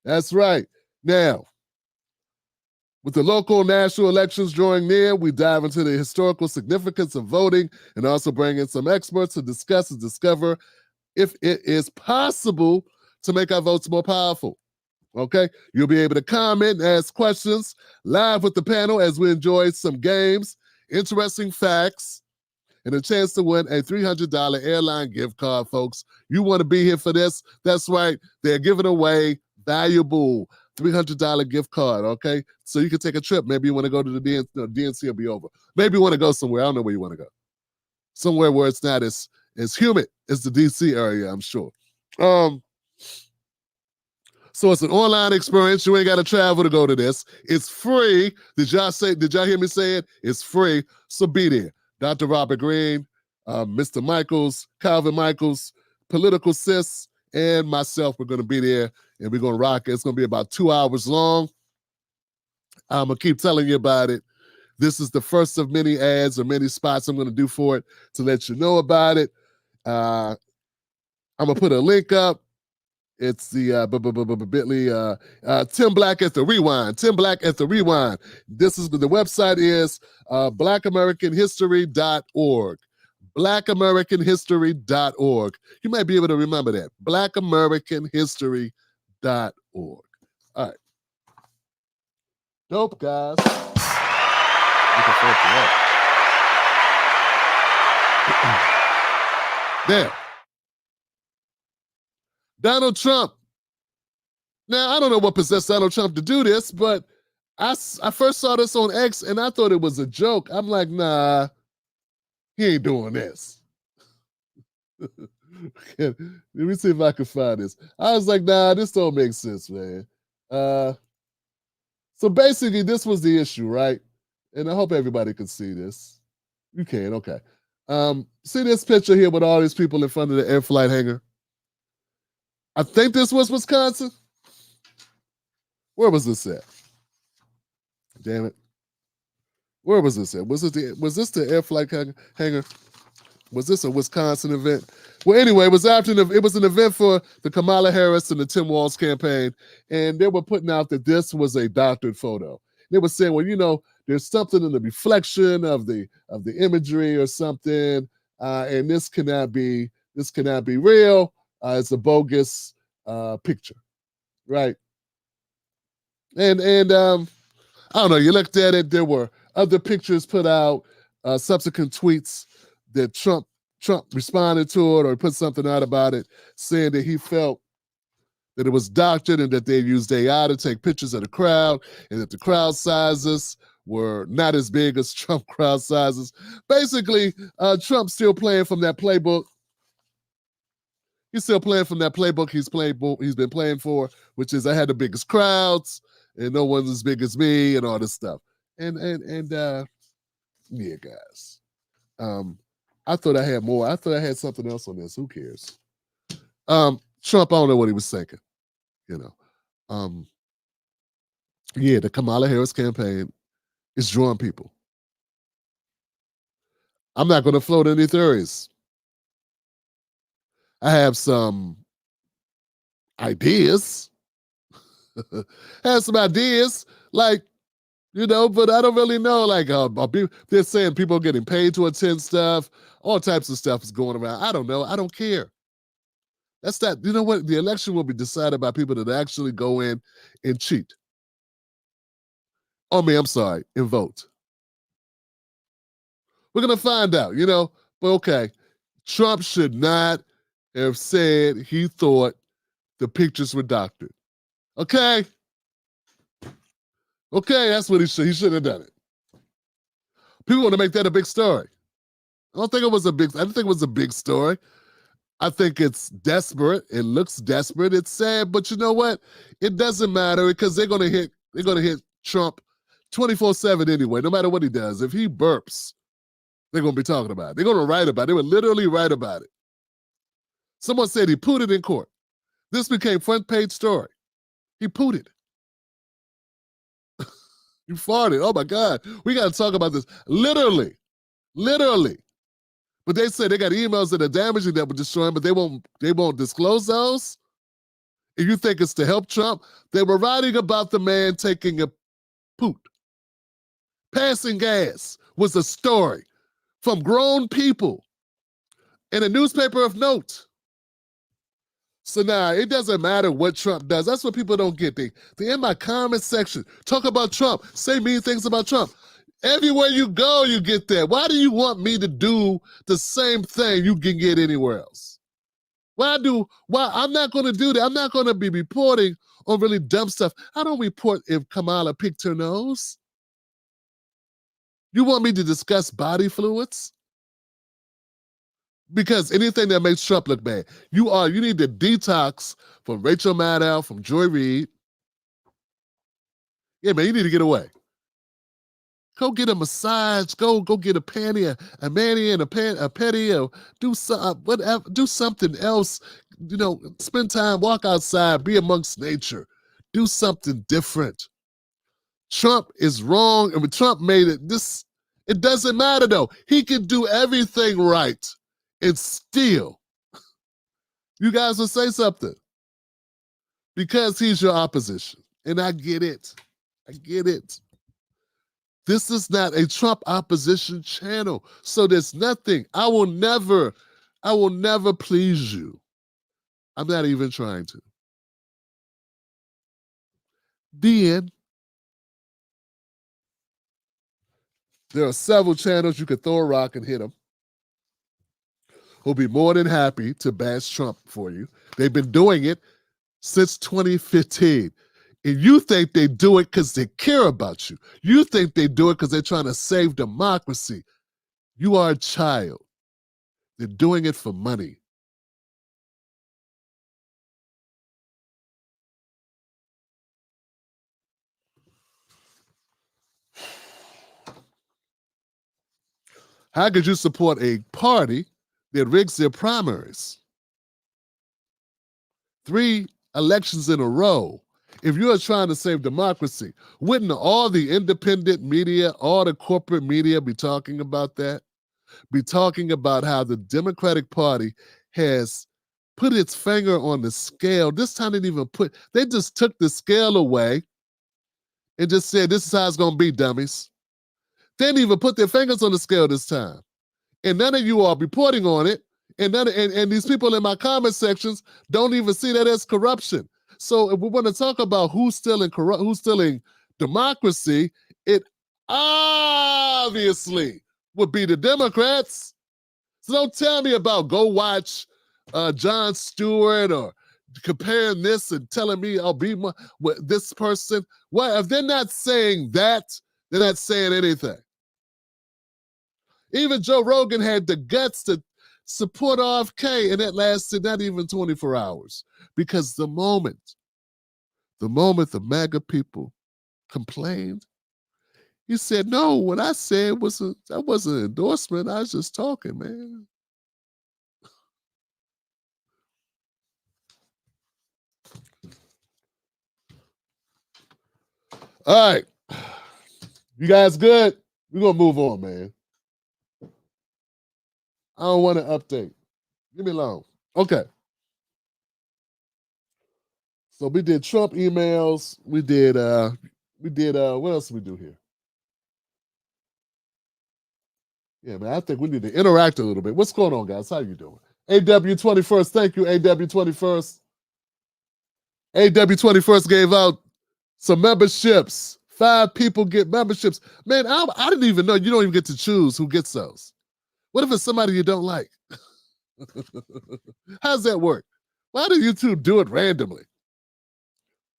[SPEAKER 1] That's right. Now, with the local and national elections drawing near, we dive into the historical significance of voting and also bring in some experts to discuss and discover if it is possible to make our votes more powerful. Okay? You'll be able to comment and ask questions live with the panel as we enjoy some games, interesting facts, and a chance to win a $300 airline gift card, folks. You want to be here for this? That's right. They're giving away valuable $300 gift card, okay? So you can take a trip. Maybe you want to go to the DNC, no, DNC will be over. Maybe you want to go somewhere. I don't know where you want to go. Somewhere where it's not as humid as the DC area, I'm sure. So it's an online experience. You ain't got to travel to go to this. It's free. Did y'all hear me say it? It's free. So be there. Dr. Robert Greene, Mr. Michaels, Calvin Michaels, Political Sis, and myself, we're going to be there, and we're going to rock it. It's going to be about 2 hours long. I'm going to keep telling you about it. This is the first of many ads or many spots I'm going to do for it to let you know about it. I'm going to put a link up. It's the bit.ly, Tim Black at the Rewind. Tim Black at the Rewind. This is the website is blackamericanhistory.org. blackamericanhistory.org. You might be able to remember that. blackamericanhistory.org. All right. Dope, guys. Looking forward to that. Now, Donald Trump. Now, I don't know what possessed Donald Trump to do this, but I first saw this on X, and I thought it was a joke. I'm like, nah, he ain't doing this. Let me see if I can find this. I was like, nah, this don't make sense, man. So basically, this was the issue, right? And I hope everybody can see this. You can, okay. See this picture here with all these people in front of the air flight hangar? I think this was Wisconsin. Where was this at? Damn it. Where was this at? Was this the air flight hangar? Was this a Wisconsin event? Well, anyway, it was an event for the Kamala Harris and the Tim Walz campaign, and they were putting out that this was a doctored photo. They were saying, well, there's something in the reflection of the imagery or something, and this cannot be real. It's a bogus picture, right? And I don't know. You looked at it. There were other pictures put out, subsequent tweets that Trump responded to it or put something out about it, saying that he felt that it was doctored and that they used AI to take pictures of the crowd and that the crowd sizes were not as big as Trump crowd sizes. Basically, Trump's still playing from that playbook. He's still playing from that playbook he's been playing for, which is I had the biggest crowds and no one's as big as me and all this stuff. And yeah, guys. I thought I had more. I thought I had something else on this. Who cares? Trump, I don't know what he was thinking. Yeah, the Kamala Harris campaign is drawing people. I'm not going to float any theories. I have some ideas. Like, but I don't really know. Like, they're saying people are getting paid to attend stuff. All types of stuff is going around. I don't know. I don't care. That's that. You know what? The election will be decided by people that actually go in and cheat. I'm sorry, and vote. We're going to find out, But okay, Trump should not have said he thought the pictures were doctored. Okay? Okay, that's what he shouldn't have done it. People want to make that a big story. I didn't think it was a big story. I think it's desperate. It looks desperate. It's sad, but you know what? It doesn't matter because they're gonna hit Trump 24/7 anyway, no matter what he does. If he burps, they're gonna be talking about it. They're gonna write about it. They would literally write about it. Someone said he pooted in court. This became front page story. He pooted. You farted. Oh my God. We got to talk about this. Literally. But they say they got emails that are damaging that were destroying, but they won't disclose those. If you think it's to help Trump, they were writing about the man taking a poot. Passing gas was a story from grown people in a newspaper of note. So now it doesn't matter what Trump does. That's what people don't get. They in my comment section talk about Trump, say mean things about Trump. Everywhere you go, you get that. Why do you want me to do the same thing you can get anywhere else? Why I'm not going to do that. I'm not going to be reporting on really dumb stuff. I don't report if Kamala picked her nose. You want me to discuss body fluids? Because anything that makes Trump look bad. You need to detox from Rachel Maddow, from Joy Reid. Yeah, man, you need to get away. Go get a massage. Go get a mani and a pedi, or do something else. Spend time, walk outside, be amongst nature. Do something different. Trump is wrong, and when Trump made it, it doesn't matter though. He can do everything right. And still, you guys will say something because he's your opposition. And I get it. This is not a Trump opposition channel. So there's nothing. I will never please you. I'm not even trying to. The end. There are several channels you could throw a rock and hit them. Who'll be more than happy to bash Trump for you. They've been doing it since 2015. And you think they do it because they care about you. You think they do it because they're trying to save democracy. You are a child. They're doing it for money. How could you support a party that rigs their primaries 3 elections in a row If you are trying to save democracy, wouldn't all the independent media, all the corporate media be talking about that? Be talking about how the Democratic Party has put its finger on the scale. This time they didn't even they just took the scale away and just said, this is how it's going to be, dummies. They didn't even put their fingers on the scale this time. And none of you are reporting on it. And these people in my comment sections don't even see that as corruption. So if we want to talk about who's stealing democracy, it obviously would be the Democrats. So don't tell me about go watch Jon Stewart or comparing this and telling me I'll be this person. Well, if they're not saying that, they're not saying anything. Even Joe Rogan had the guts to support RFK, and that lasted not even 24 hours. Because the moment the MAGA people complained, he said, no, what I said that wasn't an endorsement. I was just talking, man. All right. You guys good? We're going to move on, man. I don't want to update. Leave me alone. Okay. So we did Trump emails. We did what else did we do here? Yeah, man, I think we need to interact a little bit. What's going on, guys? How you doing? AW21st, thank you, AW21st. AW21st gave out some memberships. 5 people get memberships. Man, I didn't even know you don't even get to choose who gets those. What if it's somebody you don't like? How's that work? Why do you two do it randomly?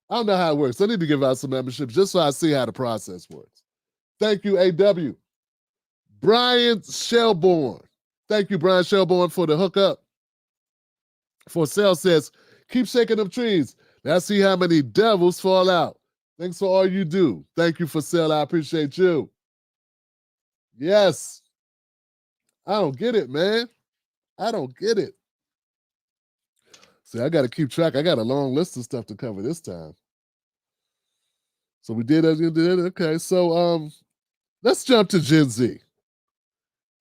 [SPEAKER 1] I don't know how it works. I need to give out some memberships just so I see how the process works. Thank you, AW. Brian Shelbourne. Thank you, Brian Shelbourne, for the hookup. For sale says, keep shaking them trees. Let's see how many devils fall out. Thanks for all you do. Thank you for sale. I appreciate you. Yes. I don't get it, man. I don't get it. See, I got to keep track. I got a long list of stuff to cover this time. So we did. Okay, so let's jump to Gen Z.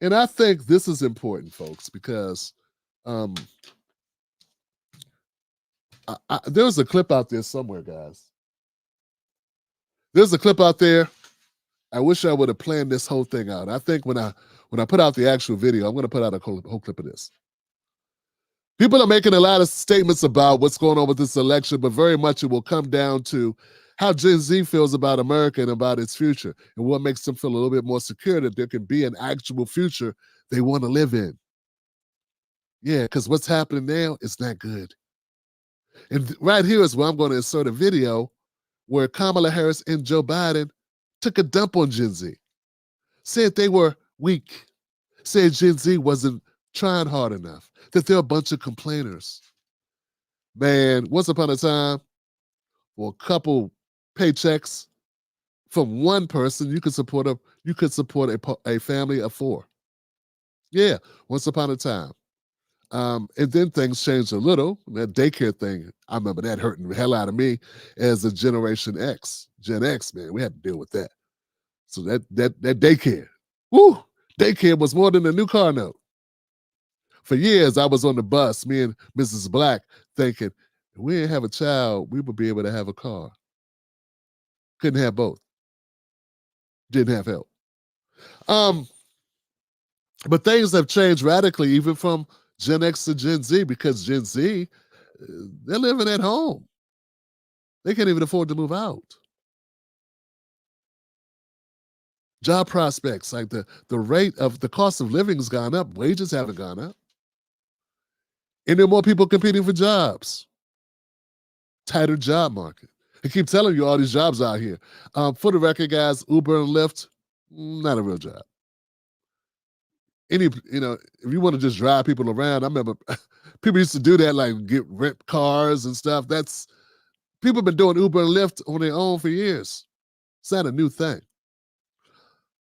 [SPEAKER 1] And I think this is important, folks, because there's a clip out there somewhere, guys. There's a clip out there. I wish I would have planned this whole thing out. I think when I put out the actual video, I'm going to put out a whole clip of this. People are making a lot of statements about what's going on with this election, but very much it will come down to how Gen Z feels about America and about its future, and what makes them feel a little bit more secure that there can be an actual future they want to live in. Yeah, because what's happening now is not good. And right here is where I'm going to insert a video where Kamala Harris and Joe Biden took a dump on Gen Z, said they were weak, said Gen Z wasn't trying hard enough, that they're a bunch of complainers. Man, once upon a time, for a couple paychecks from one person, you could support a family of 4. Yeah, once upon a time. And then things changed a little. That daycare thing, I remember that hurting the hell out of me as a Gen X, man. We had to deal with that. So that daycare, woo, daycare was more than a new car note. For years, I was on the bus, me and Mrs. Black, thinking, if we didn't have a child, we would be able to have a car. Couldn't have both. Didn't have help. But things have changed radically, even from Gen X to Gen Z, because Gen Z, they're living at home. They can't even afford to move out. Job prospects, like the rate of the cost of living has gone up. Wages haven't gone up. And there are more people competing for jobs. Tighter job market. I keep telling you all these jobs out here. For the record, guys, Uber and Lyft, not a real job. If you want to just drive people around, I remember people used to do that, like rent cars and stuff. People have been doing Uber and Lyft on their own for years. It's not a new thing.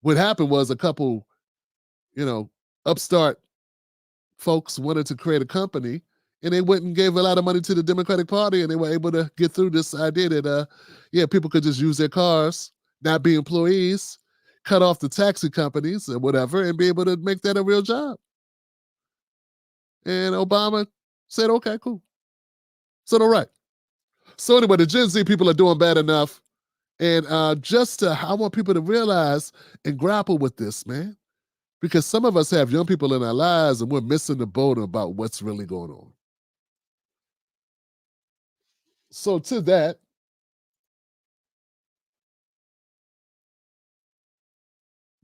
[SPEAKER 1] What happened was a couple, upstart folks wanted to create a company and they went and gave a lot of money to the Democratic Party, and they were able to get through this idea that, people could just use their cars, not be employees, cut off the taxi companies or whatever, and be able to make that a real job. And Obama said, okay, cool. Said, all right. So anyway, the Gen Z people are doing bad enough. And I want people to realize and grapple with this, man. Because some of us have young people in our lives and we're missing the boat about what's really going on. So to that,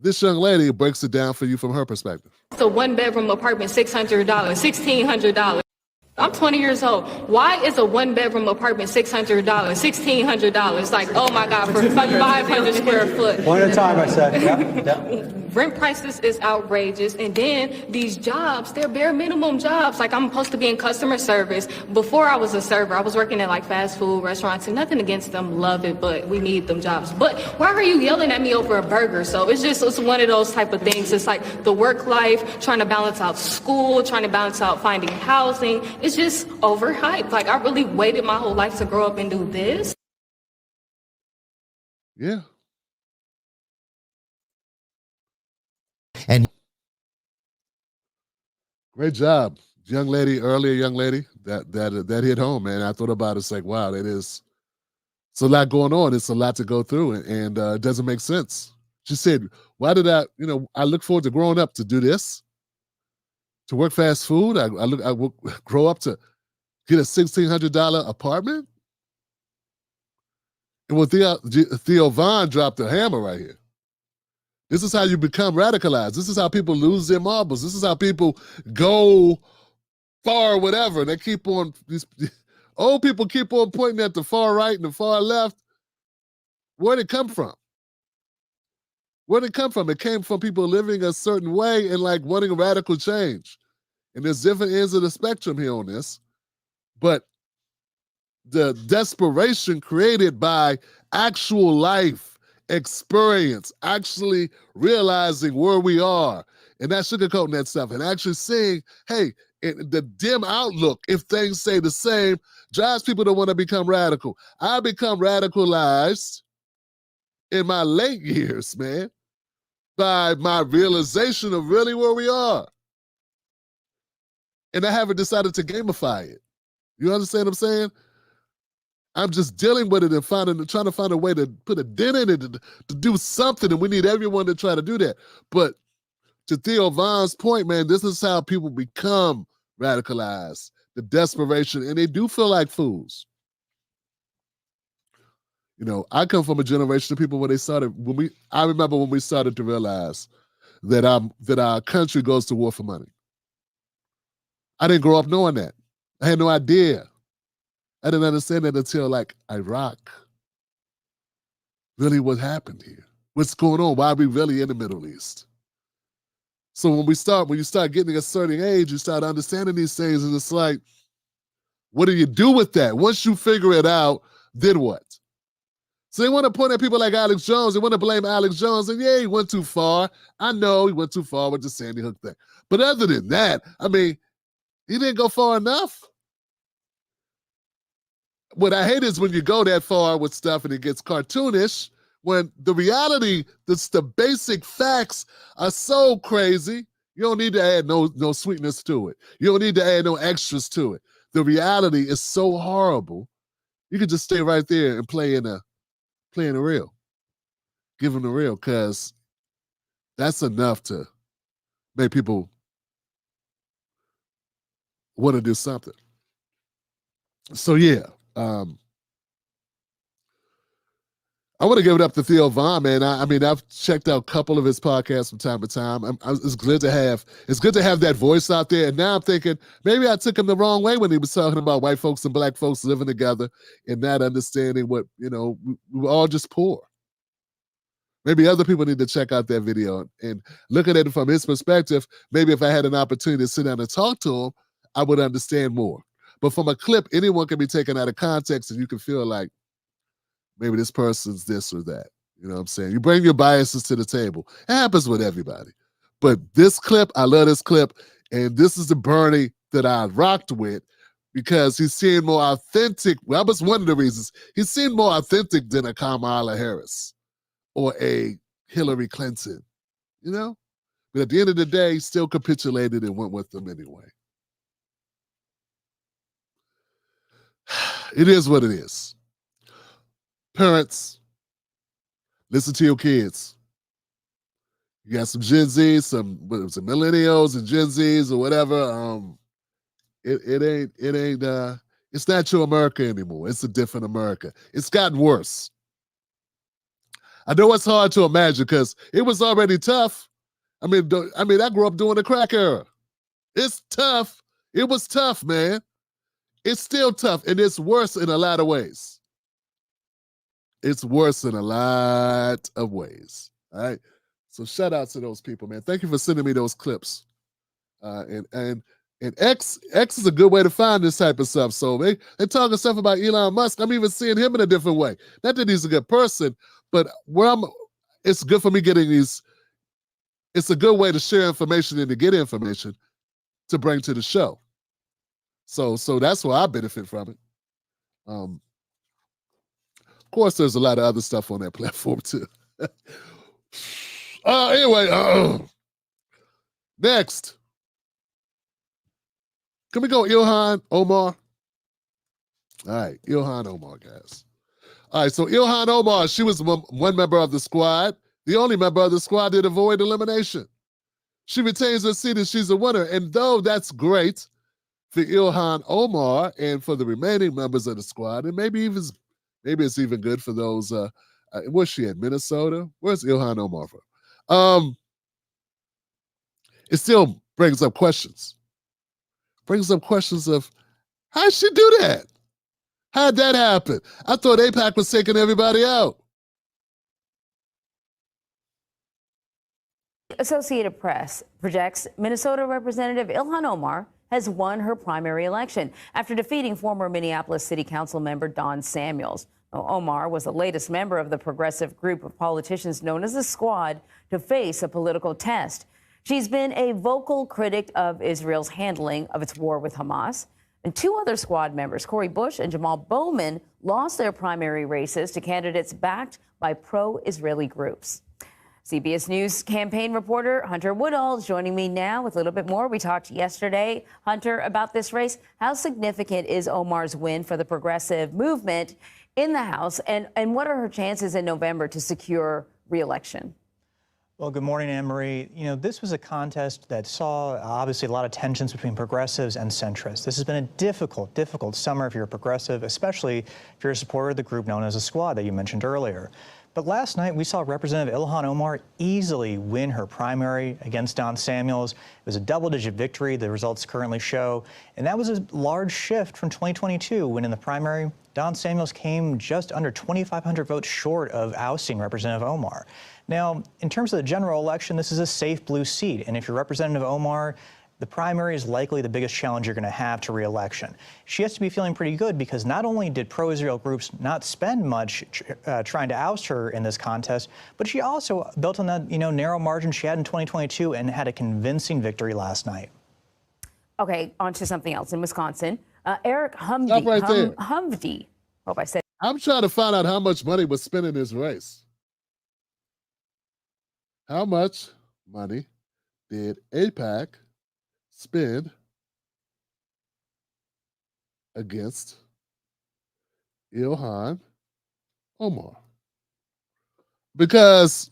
[SPEAKER 1] this young lady breaks it down for you from her perspective.
[SPEAKER 6] It's a one-bedroom apartment, $600, $1,600. I'm 20 years old. Why is a one-bedroom apartment $600, $1,600? Like, oh my God, for 500 square foot.
[SPEAKER 7] One at a time, I said. Yep.
[SPEAKER 6] Rent prices is outrageous. And then these jobs, they're bare minimum jobs. Like, I'm supposed to be in customer service. Before I was a server, I was working at like fast food restaurants, and nothing against them, love it, but we need them jobs. But why are you yelling at me over a burger? So it's one of those type of things. It's like the work life, trying to balance out school, trying to balance out finding housing. It's just overhyped. Like, I really waited my whole life to grow up and do this.
[SPEAKER 1] Yeah.
[SPEAKER 8] And
[SPEAKER 1] great job, young lady, earlier young lady. That hit home, man. I thought about it, it's like, wow, it's a lot going on. It's a lot to go through, and it doesn't make sense. She said, why did I look forward to growing up to do this, to work fast food. I will grow up to get a $1,600 apartment. And when Theo Von dropped the hammer right here. This is how you become radicalized. This is how people lose their marbles. This is how people go far or whatever. And they keep on, these old people keep on pointing at the far right and the far left. Where'd it come from? Where'd it come from? It came from people living a certain way and like wanting radical change. And there's different ends of the spectrum here on this. But the desperation created by actual life experience, actually realizing where we are, and not sugarcoating that stuff, and actually seeing, hey, the dim outlook, if things stay the same, drives people to want to become radical. I become radicalized in my late years, man, by my realization of really where we are. And I haven't decided to gamify it. You understand what I'm saying? I'm just dealing with it and trying to find a way to put a dent in it to do something, and we need everyone to try to do that. But to Theo Von's point, man, this is how people become radicalized, the desperation, and they do feel like fools. I come from a generation of people I remember when we started to realize that our country goes to war for money. I didn't grow up knowing that. I had no idea. I didn't understand that until like Iraq. Really what happened here? What's going on? Why are we really in the Middle East? So when you start getting a certain age, you start understanding these things, and it's like, what do you do with that? Once you figure it out, then what? So they want to point at people like Alex Jones. They want to blame Alex Jones, and yeah, he went too far. I know he went too far with the Sandy Hook thing. But other than that, I mean, he didn't go far enough. What I hate is when you go that far with stuff and it gets cartoonish, when the reality, the basic facts are so crazy, you don't need to add no sweetness to it. You don't need to add no extras to it. The reality is so horrible, you can just stay right there and play in the real. Give them the real, because that's enough to make people want to do something. So yeah. I want to give it up to Theo Von, man. I've checked out a couple of his podcasts from time to time. It's good to have that voice out there. And now I'm thinking maybe I took him the wrong way when he was talking about white folks and black folks living together and not understanding what, we were all just poor. Maybe other people need to check out that video and look at it from his perspective. Maybe if I had an opportunity to sit down and talk to him, I would understand more. But from a clip, anyone can be taken out of context, and you can feel like maybe this person's this or that. You know what I'm saying? You bring your biases to the table. It happens with everybody. But this clip, I love this clip, and this is the Bernie that I rocked with because he seemed more authentic. Well, that was one of the reasons. He seemed more authentic than a Kamala Harris or a Hillary Clinton, you know? But at the end of the day, he still capitulated and went with them anyway. It is what it is. Parents, listen to your kids. You got some Gen Z, some millennials and Gen Zs or whatever. It's not your America anymore. It's a different America. It's gotten worse. I know it's hard to imagine because it was already tough. I mean, I grew up during the crack era. It's tough. It was tough, man. It's still tough, and it's worse in a lot of ways. It's worse in a lot of ways. All right. So shout out to those people, man. Thank you for sending me those clips. And X is a good way to find this type of stuff. So they're talking stuff about Elon Musk. I'm even seeing him in a different way. Not that he's a good person, but it's good for me getting these. It's a good way to share information and to get information to bring to the show. So that's why I benefit from it. Of course, there's a lot of other stuff on that platform too. Anyway, next. Can we go Ilhan, Omar? All right, Ilhan, Omar, guys. All right, so Ilhan Omar, she was one member of the squad, the only member of the squad to avoid elimination. She retains her seat and she's a winner. And though that's great for Ilhan Omar and for the remaining members of the squad, and maybe it's even good for those, where's she at, Minnesota? Where's Ilhan Omar from? It still brings up questions. Brings up questions of, how'd she do that? How'd that happen? I thought AIPAC was taking everybody out.
[SPEAKER 8] Associated Press projects Minnesota Representative Ilhan Omar has won her primary election after defeating former Minneapolis City Council member Don Samuels. Omar was the latest member of the progressive group of politicians known as the Squad to face a political test. She's been a vocal critic of Israel's handling of its war with Hamas. And two other Squad members, Cori Bush and Jamal Bowman, lost their primary races to candidates backed by pro-Israeli groups. CBS News campaign reporter Hunter Woodall is joining me now with a little bit more. We talked yesterday, Hunter, about this race. How significant is Omar's win for the progressive movement in the House, and what are her chances in November to secure re-election?
[SPEAKER 7] Well, good morning, Anne-Marie. You know, this was a contest that saw obviously a lot of tensions between progressives and centrists. This has been a difficult summer if you're a progressive, especially if you're a supporter of the group known as a Squad that you mentioned earlier. But last night, we saw Representative Ilhan Omar easily win her primary against Don Samuels. It was a double-digit victory, the results currently show. And that was a large shift from 2022, when in the primary, Don Samuels came just under 2,500 votes short of ousting Representative Omar. Now, in terms of the general election, this is a safe blue seat. And if you're Representative Omar, the primary is likely the biggest challenge you're going to have to re-election. She has to be feeling pretty good because not only did pro-Israel groups not spend much trying to oust her in this contest, but she also built on that narrow margin she had in 2022 and had a convincing victory last night.
[SPEAKER 8] Okay, on to something else in Wisconsin. Eric Humvee. Hope I said.
[SPEAKER 1] I'm trying to find out how much money was spent in this race. How much money did AIPAC spend against Ilhan Omar? Because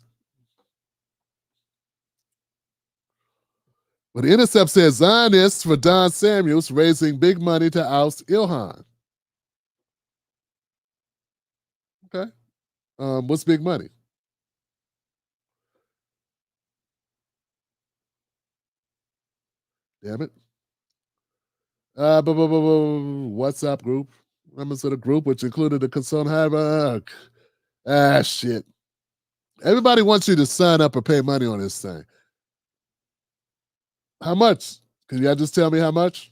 [SPEAKER 1] The Intercept says Zionists for Don Samuels raising big money to oust Ilhan. Okay. What's big money? Damn it. WhatsApp group. Members of the group, which included the concerned hierarchy. Shit. Everybody wants you to sign up or pay money on this thing. How much? Can y'all just tell me how much?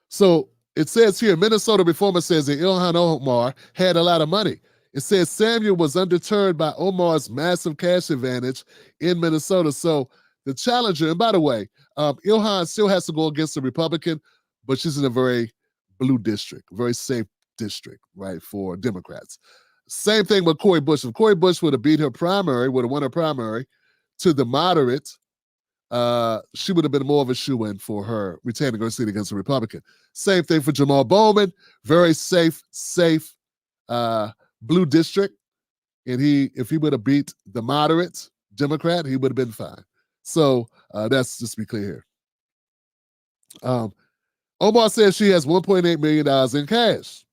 [SPEAKER 1] So it says here, Minnesota Reformer says that Ilhan Omar had a lot of money. It says Samuel was undeterred by Omar's massive cash advantage in Minnesota. So the challenger, and by the way, Ilhan still has to go against a Republican, but she's in a very blue district, very safe district, right, for Democrats. Same thing with Cori Bush. If Cori Bush would have beat her primary, would have won her primary to the moderate, she would have been more of a shoo-in for her retaining her seat against a Republican. Same thing for Jamal Bowman, very safe blue district. And if he would have beat the moderate Democrat, he would have been fine. So that's just to be clear here. Omar says she has $1.8 million in cash.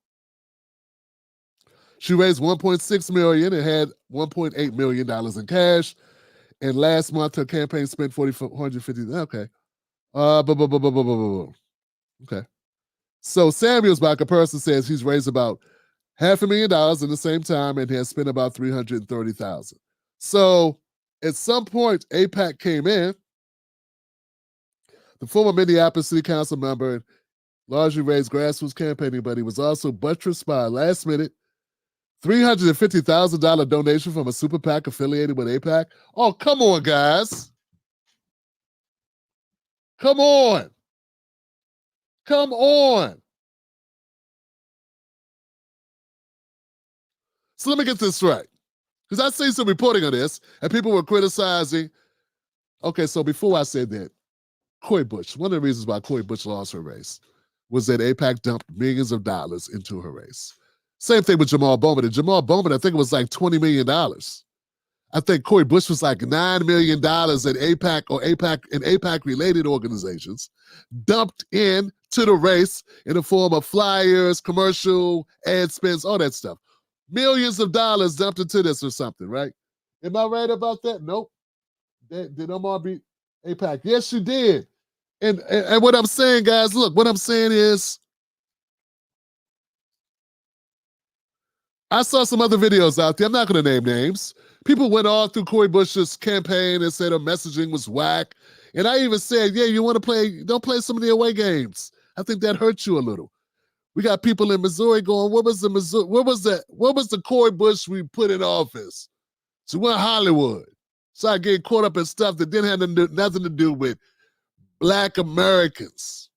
[SPEAKER 1] She raised $1.6 million and had $1.8 million in cash. And last month, her campaign spent $450. Okay. Okay. So Samuels, by comparison, says he's raised about $500,000 in the same time and has spent about $330,000. So at some point, AIPAC came in. The former Minneapolis City Council member largely raised grassroots campaigning, but he was also buttressed by a last-minute $350,000 donation from a super PAC affiliated with AIPAC. Oh, come on, guys. Come on. Come on. So let me get this right. Because I see some reporting on this, and people were criticizing. Okay, so before I said that, Cori Bush, one of the reasons why Cori Bush lost her race was that AIPAC dumped millions of dollars into her race. Same thing with Jamal Bowman. And Jamal Bowman, I think it was like $20 million. I think Cori Bush was like $9 million that AIPAC or AIPAC and AIPAC-related organizations dumped in to the race in the form of flyers, commercial, ad spends, all that stuff. Millions of dollars dumped into this or something, right? Am I right about that? Nope. Did Omar beat AIPAC? Yes, you did. And what I'm saying, guys, look, what I'm saying is, I saw some other videos out there. I'm not going to name names. People went all through Cori Bush's campaign and said her messaging was whack. And I even said, yeah, you want to play, don't play some of the away games. I think that hurt you a little. We got people in Missouri going, what was the Cori Bush we put in office? She went Hollywood. So I get caught up in stuff that didn't have nothing to do with Black Americans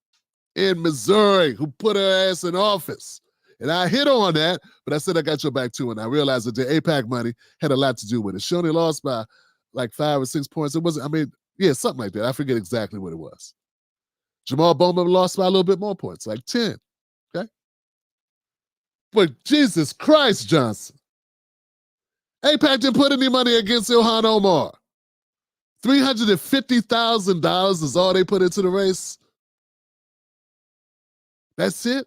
[SPEAKER 1] in Missouri who put her ass in office. And I hit on that, but I said I got your back too, and I realized that the AIPAC money had a lot to do with it. She only lost by like 5 or 6 points. It wasn't, I mean, yeah, something like that. I forget exactly what it was. Jamal Bowman lost by a little bit more points, like 10, okay? But Jesus Christ, Johnson. AIPAC didn't put any money against Ilhan Omar. $350,000 is all they put into the race. That's it.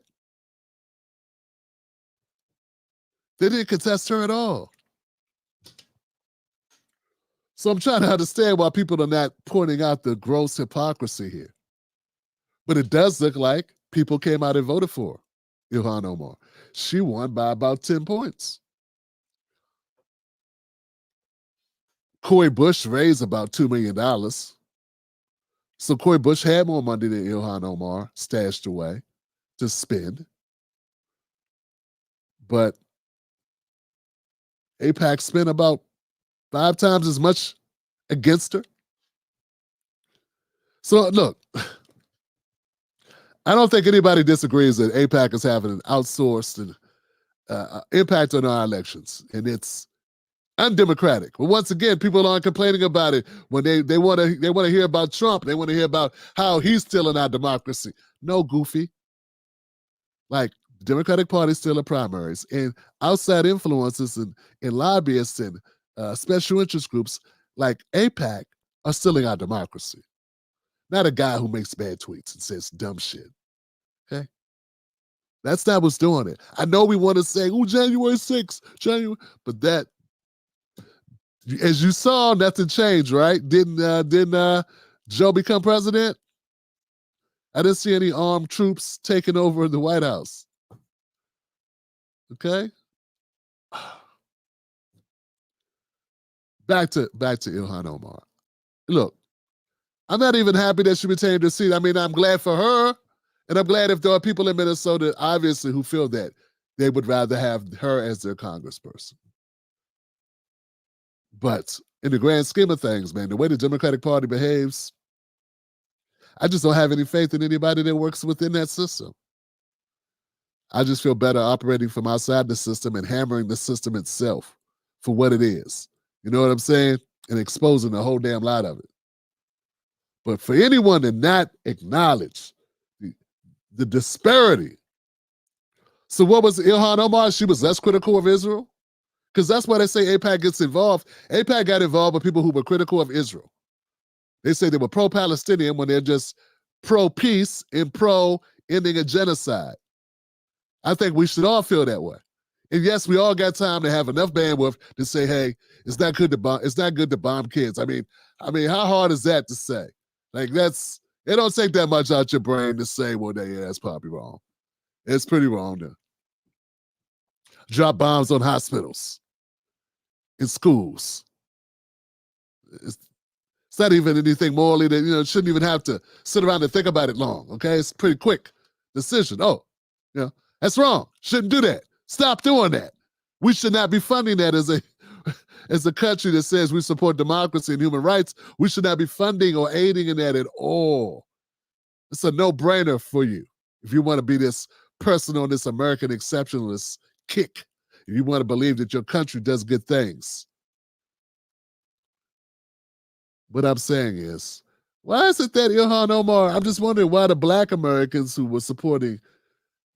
[SPEAKER 1] They didn't contest her at all. So I'm trying to understand why people are not pointing out the gross hypocrisy here. But it does look like people came out and voted for Ilhan Omar. She won by about 10 points. Cori Bush raised about $2 million. So Cori Bush had more money than Ilhan Omar stashed away to spend. But AIPAC spent about 5 times as much against her. So look, I don't think anybody disagrees that AIPAC is having an outsourced impact on our elections, and it's undemocratic. But once again, people aren't complaining about it when they want to hear about Trump. They want to hear about how he's stealing our democracy. No, goofy. Like, the Democratic Party is still in primaries, and outside influences and lobbyists and special interest groups like AIPAC are stealing our democracy. Not a guy who makes bad tweets and says dumb shit. Okay? That's not what's doing it. I know we want to say, oh, January 6th, but that, as you saw, nothing changed, right? Didn't Joe become president? I didn't see any armed troops taking over the White House. Okay? Back to Ilhan Omar. Look, I'm not even happy that she retained her seat. I mean, I'm glad for her, and I'm glad if there are people in Minnesota, obviously, who feel that they would rather have her as their congressperson. But in the grand scheme of things, man, the way the Democratic Party behaves, I just don't have any faith in anybody that works within that system. I just feel better operating from outside the system and hammering the system itself for what it is. You know what I'm saying? And exposing the whole damn lot of it. But for anyone to not acknowledge the disparity. So what was Ilhan Omar? She was less critical of Israel? Because that's why they say AIPAC gets involved. AIPAC got involved with people who were critical of Israel. They say they were pro-Palestinian when they're just pro-peace and pro-ending a genocide. I think we should all feel that way. And yes, we all got time to have enough bandwidth to say, hey, it's not good to bomb, it's not good to bomb kids. I mean, how hard is that to say? Like it don't take that much out your brain to say, well, yeah, that's probably wrong. It's pretty wrong to drop bombs on hospitals, in schools. It's not even anything morally that, shouldn't even have to sit around and think about it long, okay? It's a pretty quick decision. Oh, that's wrong. Shouldn't do that. Stop doing that. We should not be funding that as a country that says we support democracy and human rights. We should not be funding or aiding in that at all. It's a no-brainer for you if you want to be this person on this American exceptionalist kick. If you want to believe that your country does good things. What I'm saying is, why is it that Ilhan Omar, I'm just wondering why the Black Americans who were supporting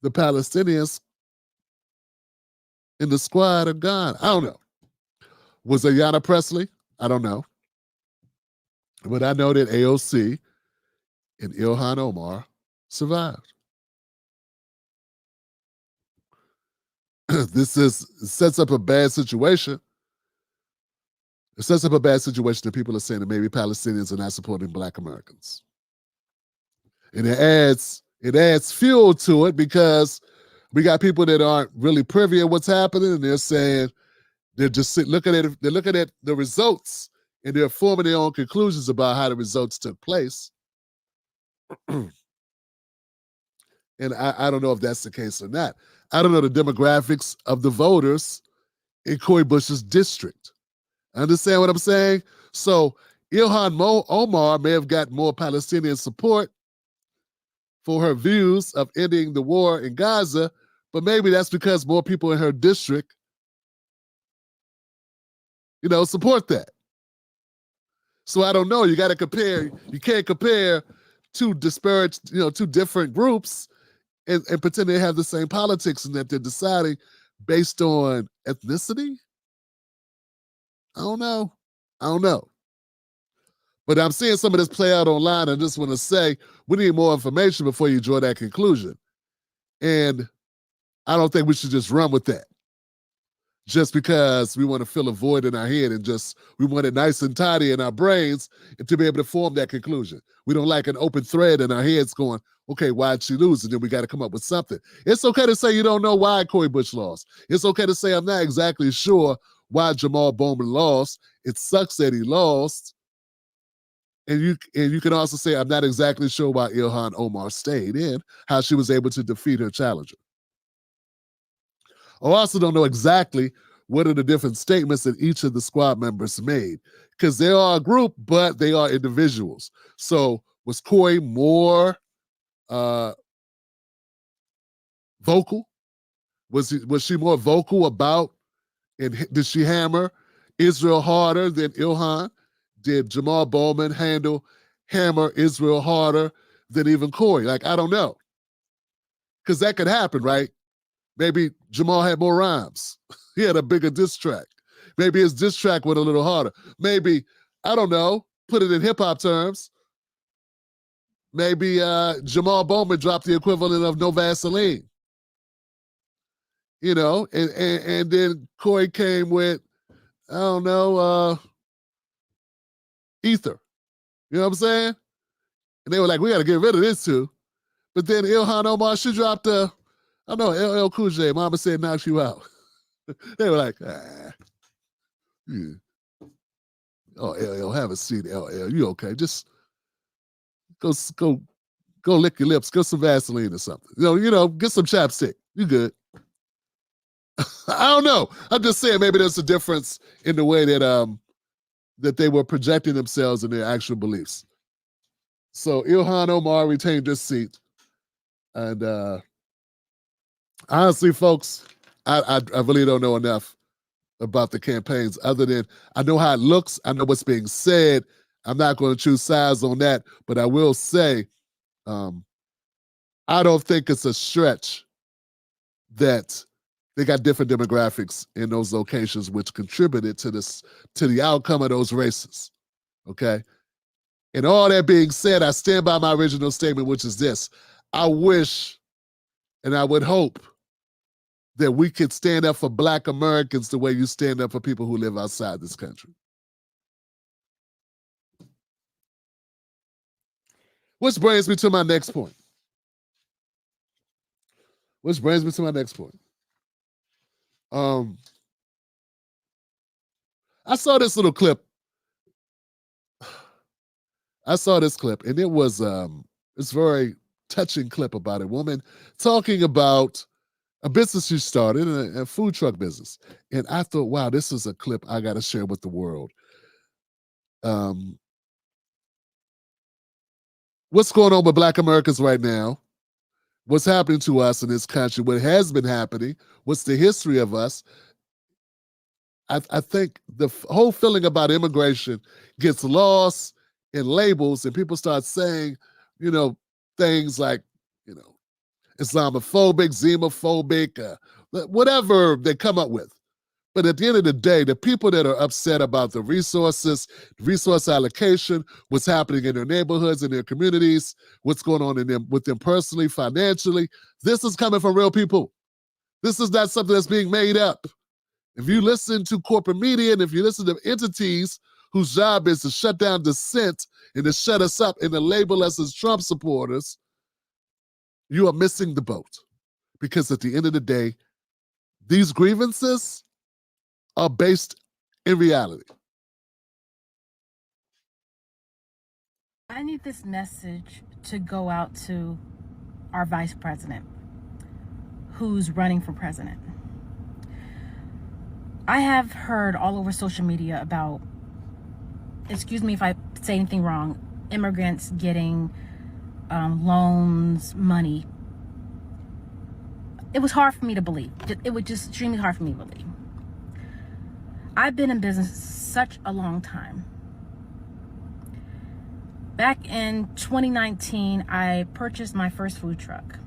[SPEAKER 1] the Palestinians in the squad are gone. I don't know. Was it Ayanna Pressley? I don't know. But I know that AOC and Ilhan Omar survived. This sets up a bad situation. It sets up a bad situation that people are saying that maybe Palestinians are not supporting Black Americans. And it adds fuel to it because we got people that aren't really privy to what's happening, and they're saying they're just looking at the results and they're forming their own conclusions about how the results took place. And I don't know if that's the case or not. I don't know the demographics of the voters in Cori Bush's district. Understand what I'm saying? So Ilhan Omar may have got more Palestinian support for her views of ending the war in Gaza, but maybe that's because more people in her district, support that. So I don't know. You got to compare. You can't compare two disparate, two different groups and pretend they have the same politics and that they're deciding based on ethnicity. I don't know. But I'm seeing some of this play out online. I just want to say we need more information before you draw that conclusion. And I don't think we should just run with that just because we want to fill a void in our head and we want it nice and tidy in our brains and to be able to form that conclusion. We don't like an open thread in our heads going, okay, why'd she lose? And then we got to come up with something. It's okay to say you don't know why Cori Bush lost. It's okay to say I'm not exactly sure why Jamal Bowman lost. It sucks that he lost. And you can also say I'm not exactly sure why Ilhan Omar stayed in, how she was able to defeat her challenger. I also don't know exactly what are the different statements that each of the squad members made, because they are a group, but they are individuals. So was Cori more vocal? Was she more vocal about, and did she hammer Israel harder than Ilhan? Did Jamal Bowman hammer Israel harder than even Cori? Like, I don't know. Because that could happen, right? Maybe Jamal had more rhymes. He had a bigger diss track. Maybe his diss track went a little harder. Maybe, I don't know, put it in hip-hop terms. Maybe Jamal Bowman dropped the equivalent of No Vaseline. And then Cori came with, I don't know, Ether. You know what I'm saying? And they were like, we got to get rid of this too. But then Ilhan Omar, she dropped I don't know, LL Cool J, Mama said knock you out. They were like, yeah. Oh, LL, have a seat, LL. You okay? Just go lick your lips, get some Vaseline or something. Get some chapstick. You good. I don't know. I'm just saying maybe there's a difference in the way that that they were projecting themselves and their actual beliefs. So Ilhan Omar retained this seat. And honestly, folks, I really don't know enough about the campaigns other than I know how it looks. I know what's being said. I'm not going to choose sides on that, but I will say I don't think it's a stretch that they got different demographics in those locations, which contributed to the outcome of those races. Okay. And all that being said, I stand by my original statement, which is this. I wish and I would hope that we could stand up for Black Americans the way you stand up for people who live outside this country. Which brings me to my next point. I saw this little clip. And it was it's a very touching clip about a woman talking about a business she started, a food truck business. And I thought, wow, this is a clip I got to share with the world. What's going on with Black Americans right now? What's happening to us in this country? What has been happening? What's the history of us? I think the whole feeling about immigration gets lost in labels, and people start saying, things like, Islamophobic, xenophobic, whatever they come up with. But at the end of the day, the people that are upset about the resources, resource allocation, what's happening in their neighborhoods, in their communities, what's going on with them personally, financially, this is coming from real people. This is not something that's being made up. If you listen to corporate media and if you listen to entities whose job is to shut down dissent and to shut us up and to label us as Trump supporters, you are missing the boat. Because at the end of the day, these grievances are based in reality.
[SPEAKER 9] I need this message to go out to our vice president who's running for president. I have heard all over social media about, excuse me if I say anything wrong, immigrants getting loans, money. It was hard for me to believe. It was just extremely hard for me to believe. I've been in business such a long time. Back in 2019, I purchased my first food truck.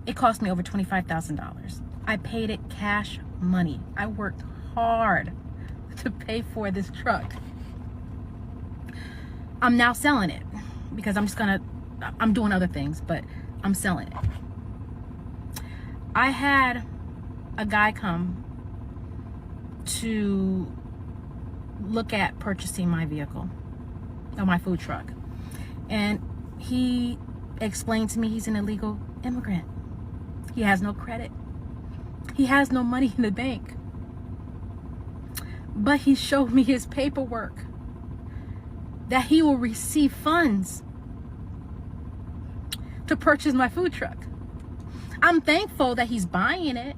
[SPEAKER 9] It cost me over $25,000. I paid it cash money. I worked hard to pay for this truck. I'm now selling it because I'm doing other things, but I'm selling it. I had a guy come to look at purchasing my vehicle, or my food truck. And he explained to me he's an illegal immigrant. He has no credit. He has no money in the bank. But he showed me his paperwork that he will receive funds to purchase my food truck. I'm thankful that he's buying it,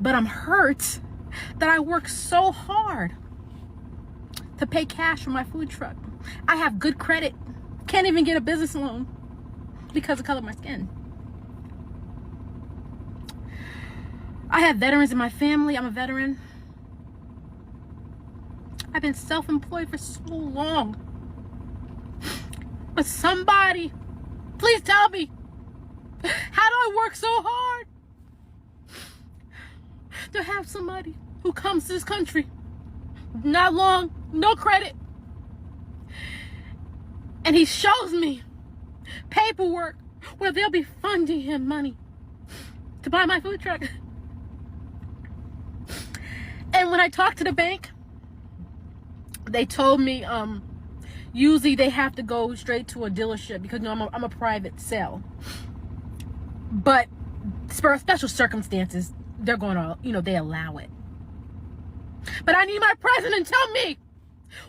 [SPEAKER 9] but I'm hurt that I worked so hard to pay cash for my food truck. I have good credit, can't even get a business loan because of the color of my skin. I have veterans in my family. I'm a veteran. I've been self-employed for so long. But somebody, please tell me, how do I work so hard to have somebody who comes to this country, not long, no credit, and he shows me paperwork where they'll be funding him money to buy my food truck. And when I talked to the bank, they told me usually they have to go straight to a dealership because I'm a private sale. But for special circumstances, they're going to, they allow it. But I need my president to tell me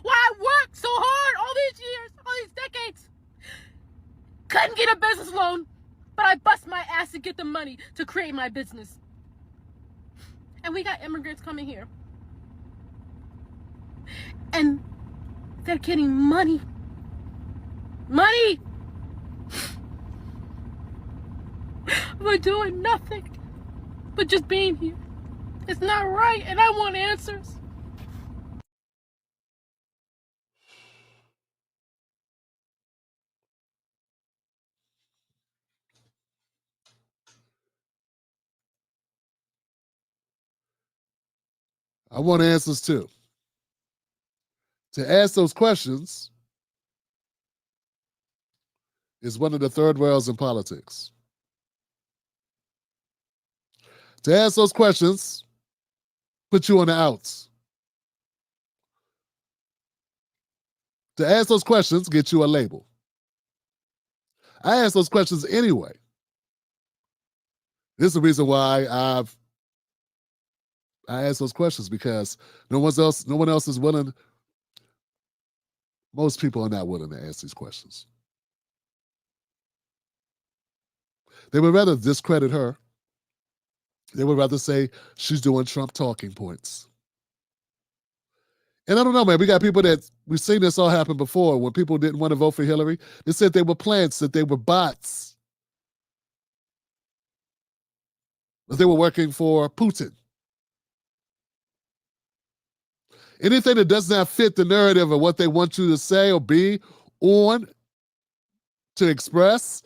[SPEAKER 9] why I worked so hard all these years, all these decades. Couldn't get a business loan, but I bust my ass to get the money to create my business. And we got immigrants coming here And they're getting money. Money! For doing nothing but just being here. It's not right, and I want answers.
[SPEAKER 1] I want answers too. To ask those questions is one of the third rails in politics. To ask those questions put you on the outs. To ask those questions get you a label. I ask those questions anyway. This is the reason why I ask those questions, because no one else is willing. Most people are not willing to ask these questions. They would rather discredit her. They would rather say she's doing Trump talking points. And I don't know, man. We got people we've seen this all happen before. When people didn't want to vote for Hillary, they said they were plants, that they were bots, that they were working for Putin. Anything that does not fit the narrative of what they want you to say or be on, to express,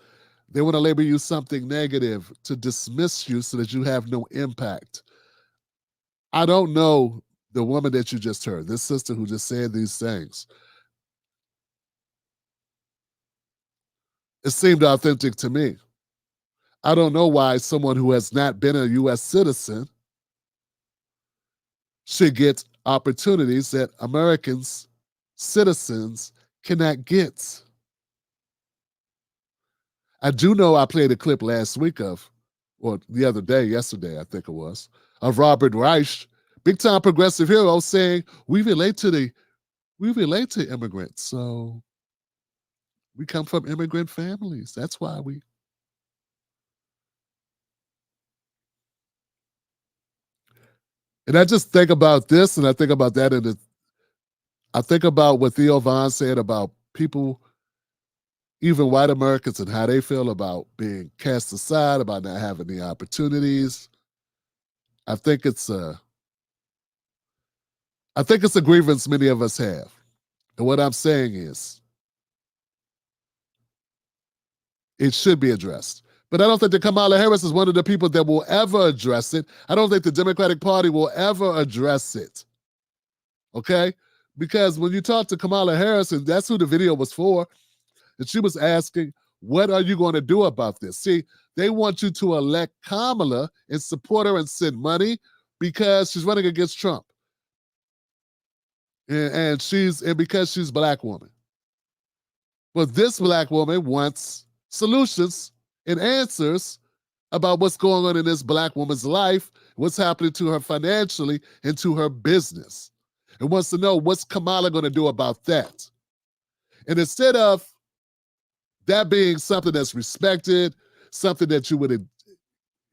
[SPEAKER 1] they want to label you something negative, to dismiss you so that you have no impact. I don't know the woman that you just heard, this sister who just said these things. It seemed authentic to me. I don't know why someone who has not been a U.S. citizen should get opportunities that Americans, citizens, cannot get. I do know I played a clip last week yesterday, I think it was, of Robert Reich, big time progressive hero, saying we relate to immigrants. So we come from immigrant families. That's why we. And I just think about this, and I think about that, and I think about what Theo Von said about people, even white Americans, and how they feel about being cast aside, about not having the opportunities. I think it's a grievance many of us have. And what I'm saying is, it should be addressed. But I don't think that Kamala Harris is one of the people that will ever address it. I don't think the Democratic Party will ever address it. Okay? Because when you talk to Kamala Harris, and that's who the video was for, and she was asking, what are you going to do about this? See, they want you to elect Kamala and support her and send money because she's running against Trump. And because she's a black woman. But this black woman wants solutions and answers about what's going on in this black woman's life, what's happening to her financially and to her business. And wants to know, what's Kamala going to do about that? And instead of that being something that's respected, something that you would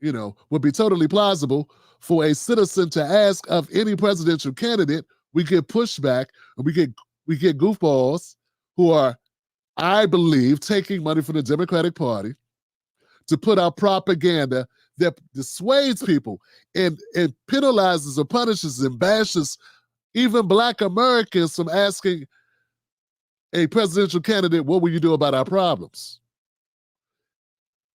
[SPEAKER 1] be totally plausible for a citizen to ask of any presidential candidate, we get pushback, and we get goofballs who are, I believe, taking money from the Democratic Party to put out propaganda that dissuades people and penalizes or punishes and bashes even black Americans from asking a presidential candidate, what will you do about our problems?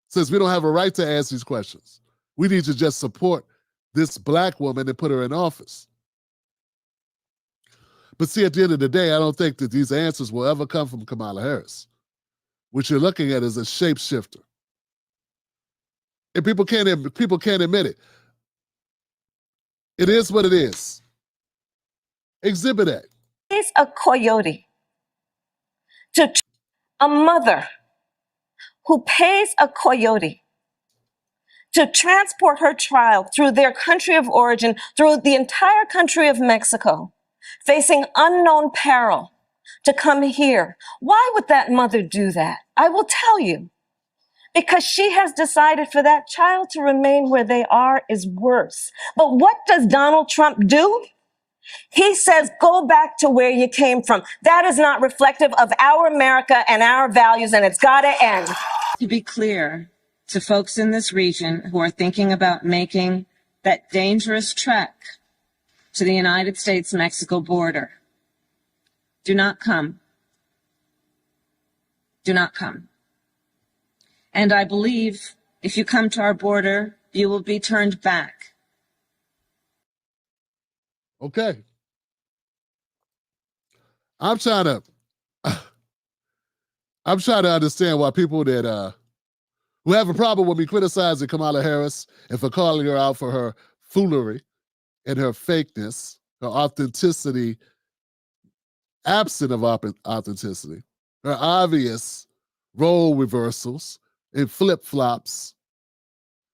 [SPEAKER 1] Since we don't have a right to ask these questions, we need to just support this black woman and put her in office. But see, at the end of the day, I don't think that these answers will ever come from Kamala Harris. What you're looking at is a shapeshifter. And people can't admit it. It is what it is. Exhibit A.
[SPEAKER 10] He's a coyote. A mother who pays a coyote to transport her child through their country of origin, through the entire country of Mexico, facing unknown peril to come here. Why would that mother do that? I will tell you. Because she has decided for that child to remain where they are is worse. But what does Donald Trump do? He says, go back to where you came from. That is not reflective of our America and our values, and it's got to end.
[SPEAKER 11] To be clear to folks in this region who are thinking about making that dangerous trek to the United States-Mexico border, do not come. Do not come. And I believe if you come to our border, you will be turned back.
[SPEAKER 1] Okay. I'm trying to understand why people that who have a problem with me criticizing Kamala Harris and for calling her out for her foolery and her fakeness, her authenticity, absent of authenticity, her obvious role reversals and flip-flops.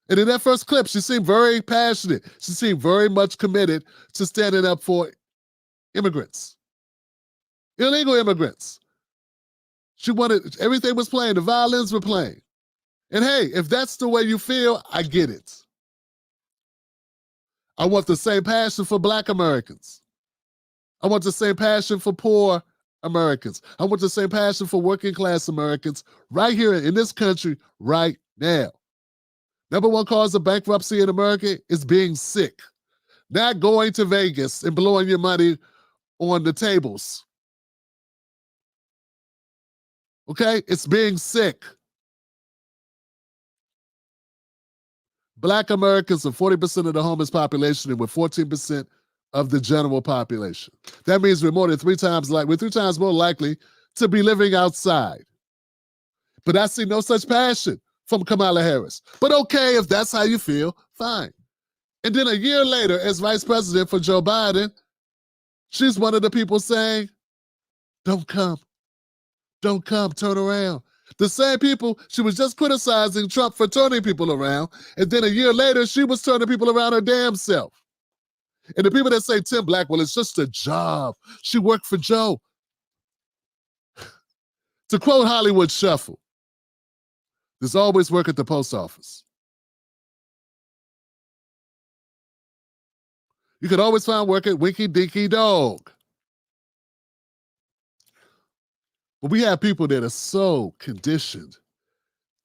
[SPEAKER 1] And in that first clip, she seemed very passionate. She seemed very much committed to standing up for immigrants, illegal immigrants. She wanted, everything was playing, the violins were playing. And hey, if that's the way you feel, I get it. I want the same passion for Black Americans. I want the same passion for poor Americans. I want the same passion for working class Americans right here in this country right now. Number one cause of bankruptcy in America is being sick. Not going to Vegas and blowing your money on the tables. Okay? It's being sick. Black Americans are 40% of the homeless population and we're 14% of the general population. That means we're more than we're 3 times more likely to be living outside. But I see no such passion from Kamala Harris. But okay, if that's how you feel, fine. And then a year later, as vice president for Joe Biden, she's one of the people saying, don't come, turn around. The same people, she was just criticizing Trump for turning people around, and then a year later, she was turning people around her damn self. And the people that say, Tim Blackwell, it's just a job. She worked for Joe. To quote Hollywood Shuffle, there's always work at the post office. You can always find work at Winky Dinky Dog. But we have people that are so conditioned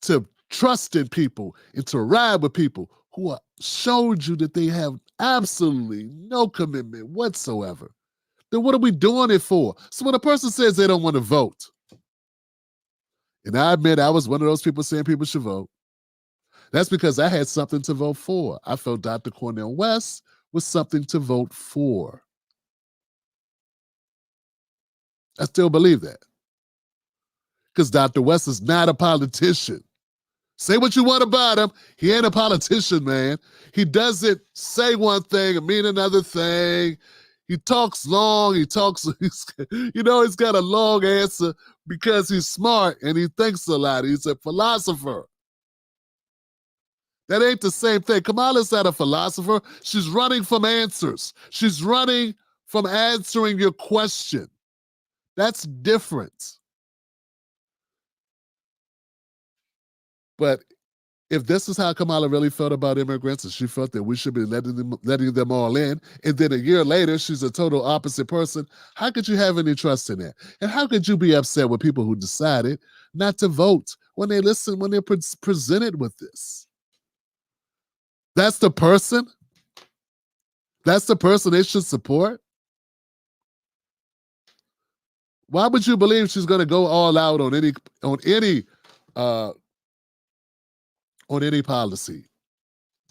[SPEAKER 1] to trust in people and to ride with people who showed you that they have absolutely no commitment whatsoever. Then what are we doing it for? So when a person says they don't want to vote, and I admit I was one of those people saying people should vote, that's because I had something to vote for. I felt Dr. Cornel West was something to vote for. I still believe that. Because Dr. West is not a politician. Say what you want about him. He ain't a politician, man. He doesn't say one thing and mean another thing. He talks long. He's got a long answer because he's smart and he thinks a lot. He's a philosopher. That ain't the same thing. Kamala's not a philosopher. She's running from answers. She's running from answering your question. That's different. But if this is how Kamala really felt about immigrants and she felt that we should be letting them all in, and then a year later she's a total opposite person, how could you have any trust in that? And how could you be upset with people who decided not to vote when they're presented with this? That's the person? That's the person they should support? Why would you believe she's going to go all out on any policy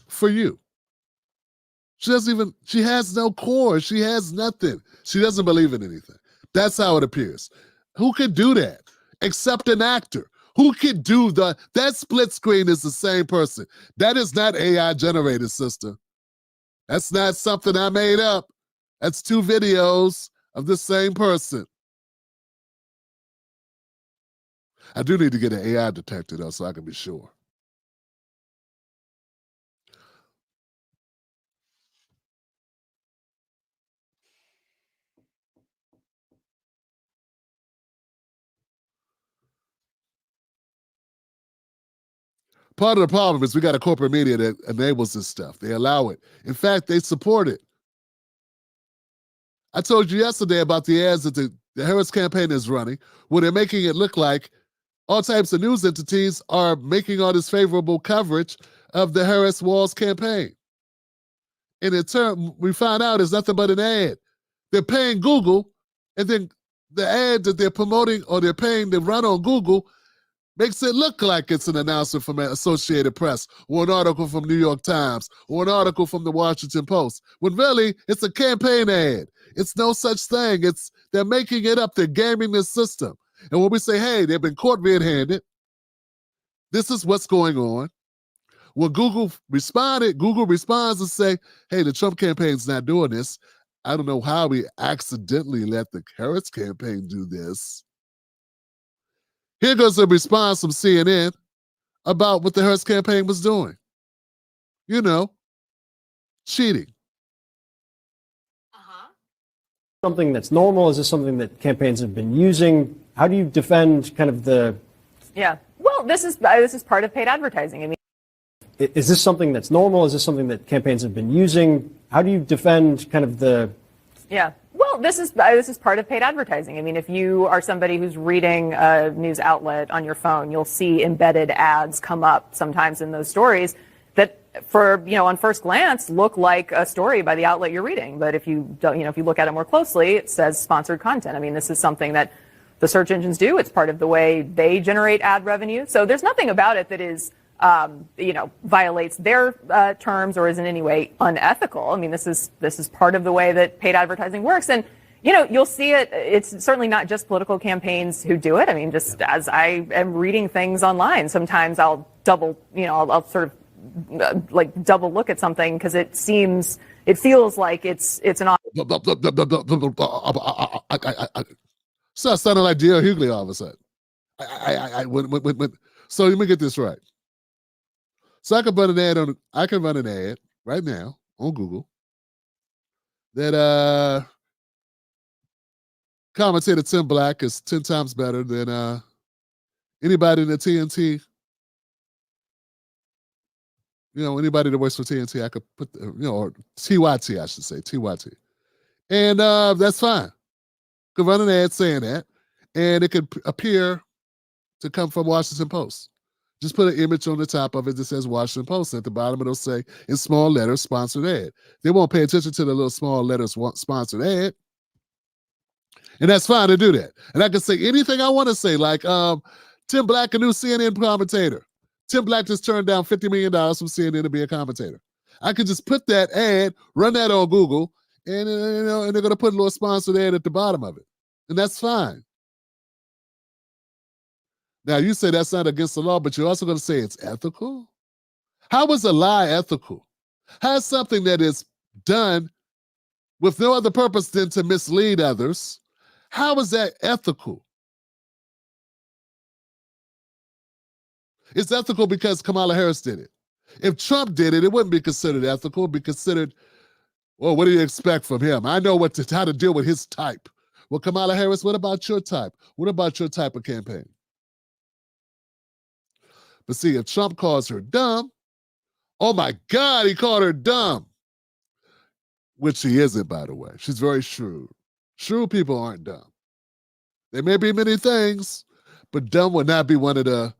[SPEAKER 1] for you? She has no core. She has nothing. She doesn't believe in anything. That's how it appears. Who could do that except an actor? Who could do that split screen is the same person. That is not AI generated, sister. That's not something I made up. That's 2 videos of the same person. I do need to get an AI detector though so I can be sure. Part of the problem is we got a corporate media that enables this stuff. They allow it. In fact, they support it. I told you yesterday about the ads that the Harris campaign is running, where they're making it look like all types of news entities are making all this favorable coverage of the Harris Walz campaign. And in turn, we find out it's nothing but an ad. They're paying Google, and then the ad that they're promoting or they're paying to run on Google makes it look like it's an announcement from Associated Press or an article from New York Times or an article from the Washington Post, when really it's a campaign ad. It's no such thing. They're making it up. They're gaming the system. And when we say, hey, they've been caught red-handed, this is what's going on. Well, Google responds and say, hey, the Trump campaign's not doing this. I don't know how we accidentally let the Harris campaign do this. Here goes a response from CNN about what the Harris campaign was doing. You know, cheating.
[SPEAKER 12] Something that's normal? Is this something that campaigns have been using? How do you defend kind of the...
[SPEAKER 13] Yeah. Well, this is part of paid advertising. I mean,
[SPEAKER 12] is this something that's normal? Is this something that campaigns have been using? How do you defend kind of the...
[SPEAKER 13] Yeah. Well, this is part of paid advertising. I mean, if you are somebody who's reading a news outlet on your phone, you'll see embedded ads come up sometimes in those stories that, for, on first glance, look like a story by the outlet you're reading. But if you don't, if you look at it more closely, it says sponsored content. I mean, this is something that the search engines do. It's part of the way they generate ad revenue. So there's nothing about it that is, violates their terms or is in any way unethical. I mean, this is part of the way that paid advertising works. And, you'll see it. It's certainly not just political campaigns who do it. I mean, just as I am reading things online, sometimes I'll double, I'll sort of like double look at something because it feels like it's an.
[SPEAKER 1] So I sounded like D.L. Hughley all of a sudden. So let me get this right. So I can run an ad right now on Google that commentator Tim Black is 10 times better than anybody in the TNT. Anybody that works for TNT, I could put, or TYT, I should say, TYT. And that's fine. Could run an ad saying that, and it could appear to come from Washington Post. Just put an image on the top of it that says Washington Post. At the bottom, it'll say in small letters, sponsored ad. They won't pay attention to the little small letters, sponsored ad. And that's fine to do that. And I can say anything I want to say, like Tim Black, a new CNN commentator. Tim Black just turned down $50 million from CNN to be a commentator. I could just put that ad, run that on Google, and and they're going to put a little sponsored ad at the bottom of it. And that's fine. Now, you say that's not against the law, but you're also going to say it's ethical? How is a lie ethical? How is something that is done with no other purpose than to mislead others, how is that ethical? It's ethical because Kamala Harris did it. If Trump did it, it wouldn't be considered ethical. It'd be considered, well, what do you expect from him? I know how to deal with his type. Well, Kamala Harris, what about your type? What about your type of campaign? But see, if Trump calls her dumb, oh my God, he called her dumb. Which she isn't, by the way. She's very shrewd. Shrewd people aren't dumb. They may be many things, but dumb would not be one of the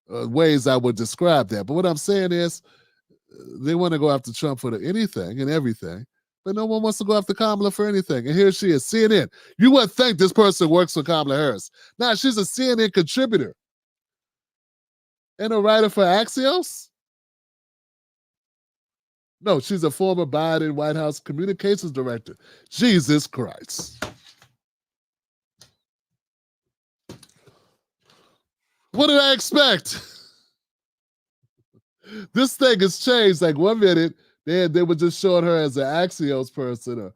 [SPEAKER 1] ways I would describe that. But what I'm saying is, they want to go after Trump for anything and everything, but no one wants to go after Kamala for anything. And here she is, CNN. You wouldn't think this person works for Kamala Harris. Nah, she's a CNN contributor and a writer for Axios. No, she's a former Biden White House communications director. Jesus Christ. What did I expect? This thing has changed. Like 1 minute, they were just showing her as an Axios person,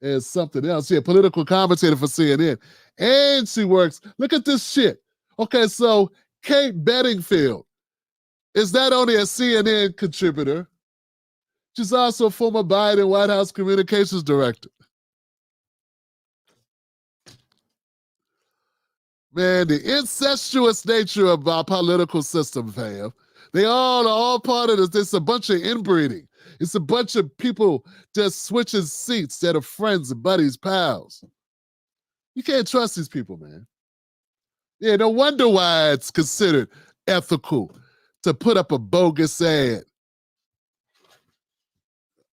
[SPEAKER 1] as something else. She's a political commentator for CNN. And she works. Look at this shit. Okay, so Kate Bedingfield is not only a CNN contributor, she's also a former Biden White House communications director. Man, the incestuous nature of our political system, fam. They all are all part of this. It's a bunch of inbreeding. It's a bunch of people just switching seats that are friends and buddies, pals. You can't trust these people, man. Yeah, no wonder why it's considered ethical to put up a bogus ad.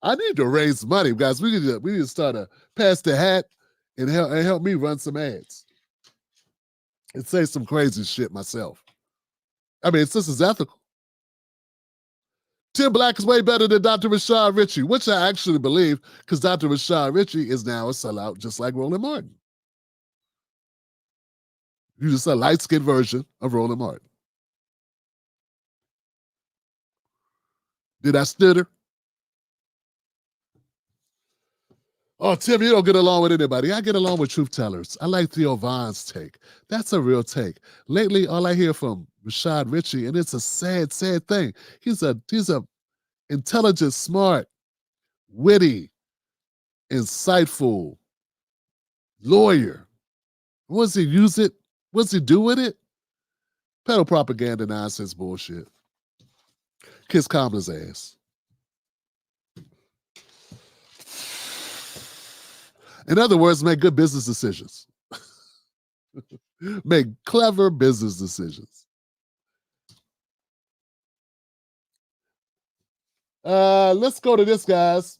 [SPEAKER 1] I need to raise money, guys. We need to start a pass the hat and help me run some ads and say some crazy shit myself. I mean, this is ethical. Tim Black is way better than Dr. Rashad Ritchie, which I actually believe, because Dr. Rashad Ritchie is now a sellout just like Roland Martin. You're just a light-skinned version of Roland Martin. Did I stutter? Oh, Tim, you don't get along with anybody. I get along with truth tellers. I like Theo Von's take. That's a real take. Lately, all I hear from Rashad Ritchie, and it's a sad, sad thing. He's a intelligent, smart, witty, insightful lawyer. What does he use it? What does he do with it? Peddle propaganda, nonsense, bullshit. Kiss Kamala's ass. In other words, make good business decisions. Make clever business decisions. Let's go to this, guys.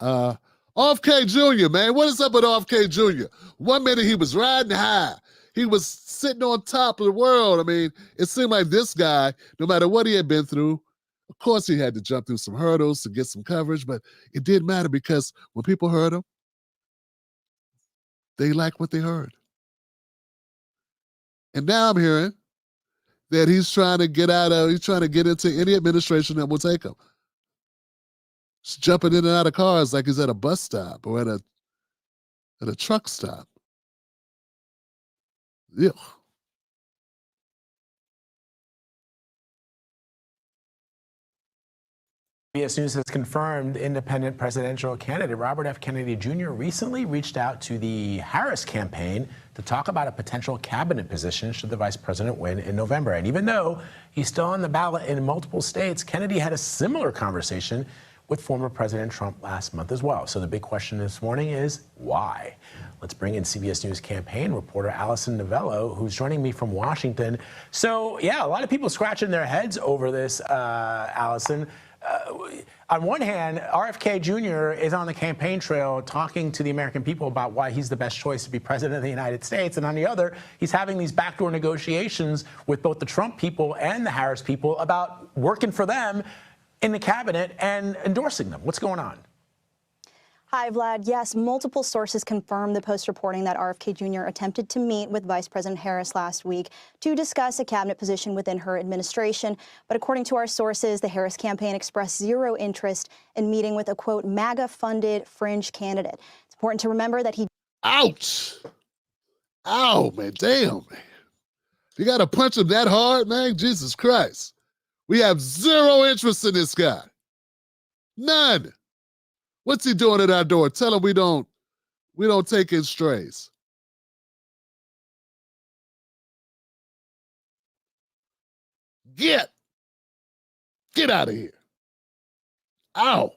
[SPEAKER 1] RFK Jr., man. What is up with RFK Jr.? 1 minute he was riding high. He was sitting on top of the world. I mean, it seemed like this guy, no matter what he had been through, of course he had to jump through some hurdles to get some coverage, but it didn't matter because when people heard him, they liked what they heard. And now I'm hearing that he's trying to get into any administration that will take him. Just jumping in and out of cars like he's at a bus stop or at a truck stop. Yeah.
[SPEAKER 14] CBS News has confirmed independent presidential candidate Robert F. Kennedy Jr. recently reached out to the Harris campaign to talk about a potential cabinet position should the vice president win in November. And even though he's still on the ballot in multiple states, Kennedy had a similar conversation with former President Trump last month as well. So the big question this morning is why? Let's bring in CBS News campaign reporter Allison Novello, who's joining me from Washington. So yeah, a lot of people scratching their heads over this, Allison. On one hand, RFK Jr. is on the campaign trail talking to the American people about why he's the best choice to be president of the United States. And on the other, he's having these backdoor negotiations with both the Trump people and the Harris people about working for them in the cabinet and endorsing them. What's going on?
[SPEAKER 15] Hi, Vlad. Yes, multiple sources confirmed the Post reporting that RFK Jr. attempted to meet with Vice President Harris last week to discuss a cabinet position within her administration. But according to our sources, the Harris campaign expressed zero interest in meeting with a, quote, MAGA-funded fringe candidate. It's important to remember that he...
[SPEAKER 1] Ouch! Ow, man, damn, man. You got to punch him that hard, man? Jesus Christ. We have zero interest in this guy. None. What's he doing at our door? Tell him we don't take in strays. Get out of here. Ow.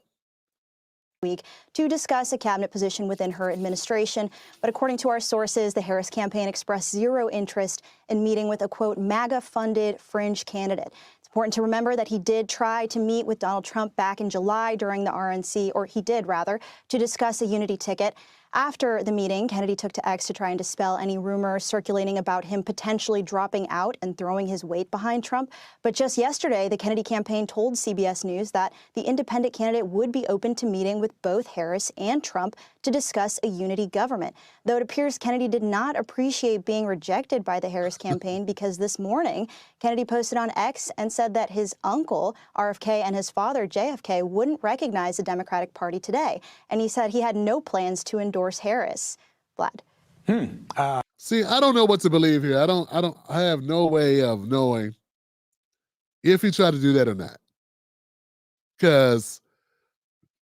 [SPEAKER 15] Week to discuss a cabinet position within her administration. But according to our sources, the Harris campaign expressed zero interest in meeting with a, quote, MAGA-funded fringe candidate. Important to remember that he did try to meet with Donald Trump back in July during the RNC, or he did rather, to discuss a unity ticket. After the meeting, Kennedy took to X to try and dispel any rumors circulating about him potentially dropping out and throwing his weight behind Trump. But just yesterday, the Kennedy campaign told CBS News that the independent candidate would be open to meeting with both Harris and Trump to discuss a unity government. Though it appears Kennedy did not appreciate being rejected by the Harris campaign because this morning, Kennedy posted on X and said that his uncle, RFK, and his father, JFK, wouldn't recognize the Democratic Party today. And he said he had no plans to endorse Harris. Vlad.
[SPEAKER 1] See, I don't know what to believe here. I have no way of knowing if he tried to do that or not. Because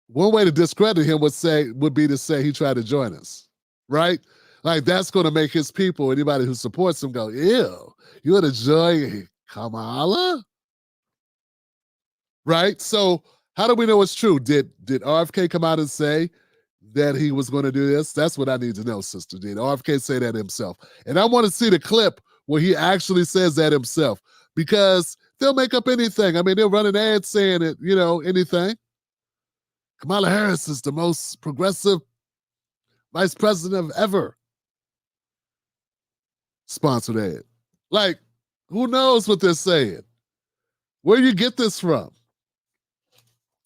[SPEAKER 1] one way to discredit him would be to say he tried to join us, right? Like that's going to make his people, anybody who supports him, go, ew, you want to join Kamala? Right? So How do we know it's true? Did RFK come out and say that he was going to do this? That's what I need to know, sister. Did RFK say that himself? And I want to see the clip where he actually says that himself, because they'll make up anything. I mean, they'll run an ad saying it, anything. Kamala Harris is the most progressive vice president ever. Sponsored ad. Like, who knows what they're saying? Where do you get this from?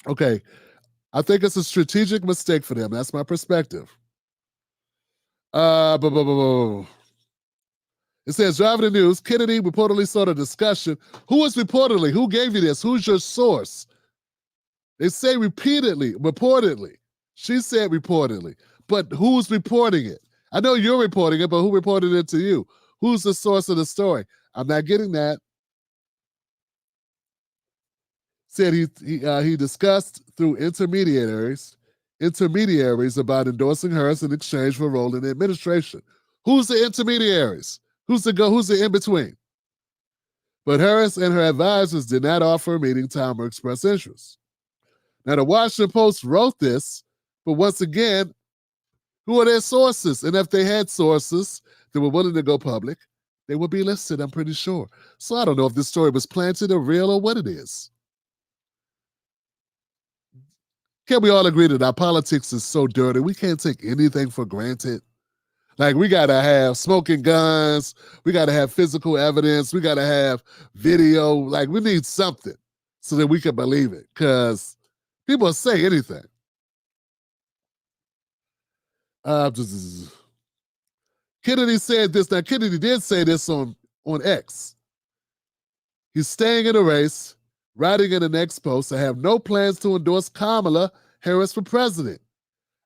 [SPEAKER 1] Okay, I think it's a strategic mistake for them. That's my perspective. It says, driving the news, Kennedy reportedly saw the discussion. Who is reportedly? Who gave you this? Who's your source? They say reportedly. She said reportedly. But who's reporting it? I know you're reporting it, but who reported it to you? Who's the source of the story? I'm not getting that. Said he discussed through intermediaries about endorsing Harris in exchange for a role in the administration. Who's the intermediaries? Who's the in-between? But Harris and her advisors did not offer a meeting time or express interest. Now, the Washington Post wrote this, but once again, who are their sources? And if they had sources that were willing to go public, they would be listed, I'm pretty sure. So I don't know if this story was planted or real or what it is. Can we all agree that our politics is so dirty, we can't take anything for granted? Like, we got to have smoking guns. We got to have physical evidence. We got to have video. Like, we need something so that we can believe it, because people say anything. Kennedy said this. Now, Kennedy did say this on X. He's staying in the race, writing in the next post, I have no plans to endorse Kamala Harris for president.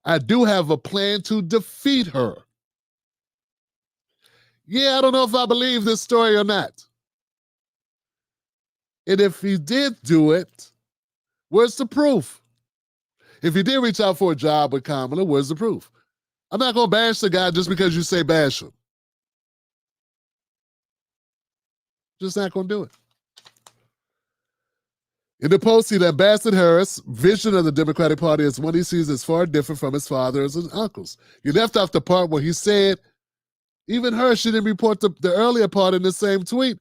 [SPEAKER 1] I do have a plan to defeat her. Yeah, I don't know if I believe this story or not. And if he did do it, where's the proof? If he did reach out for a job with Kamala, where's the proof? I'm not going to bash the guy just because you say bash him. Just not going to do it. In the post, he Ambassador Harris' vision of the Democratic Party is one he sees as far different from his father's and uncles. You left off the part where he said, even her, she didn't report the earlier part in the same tweet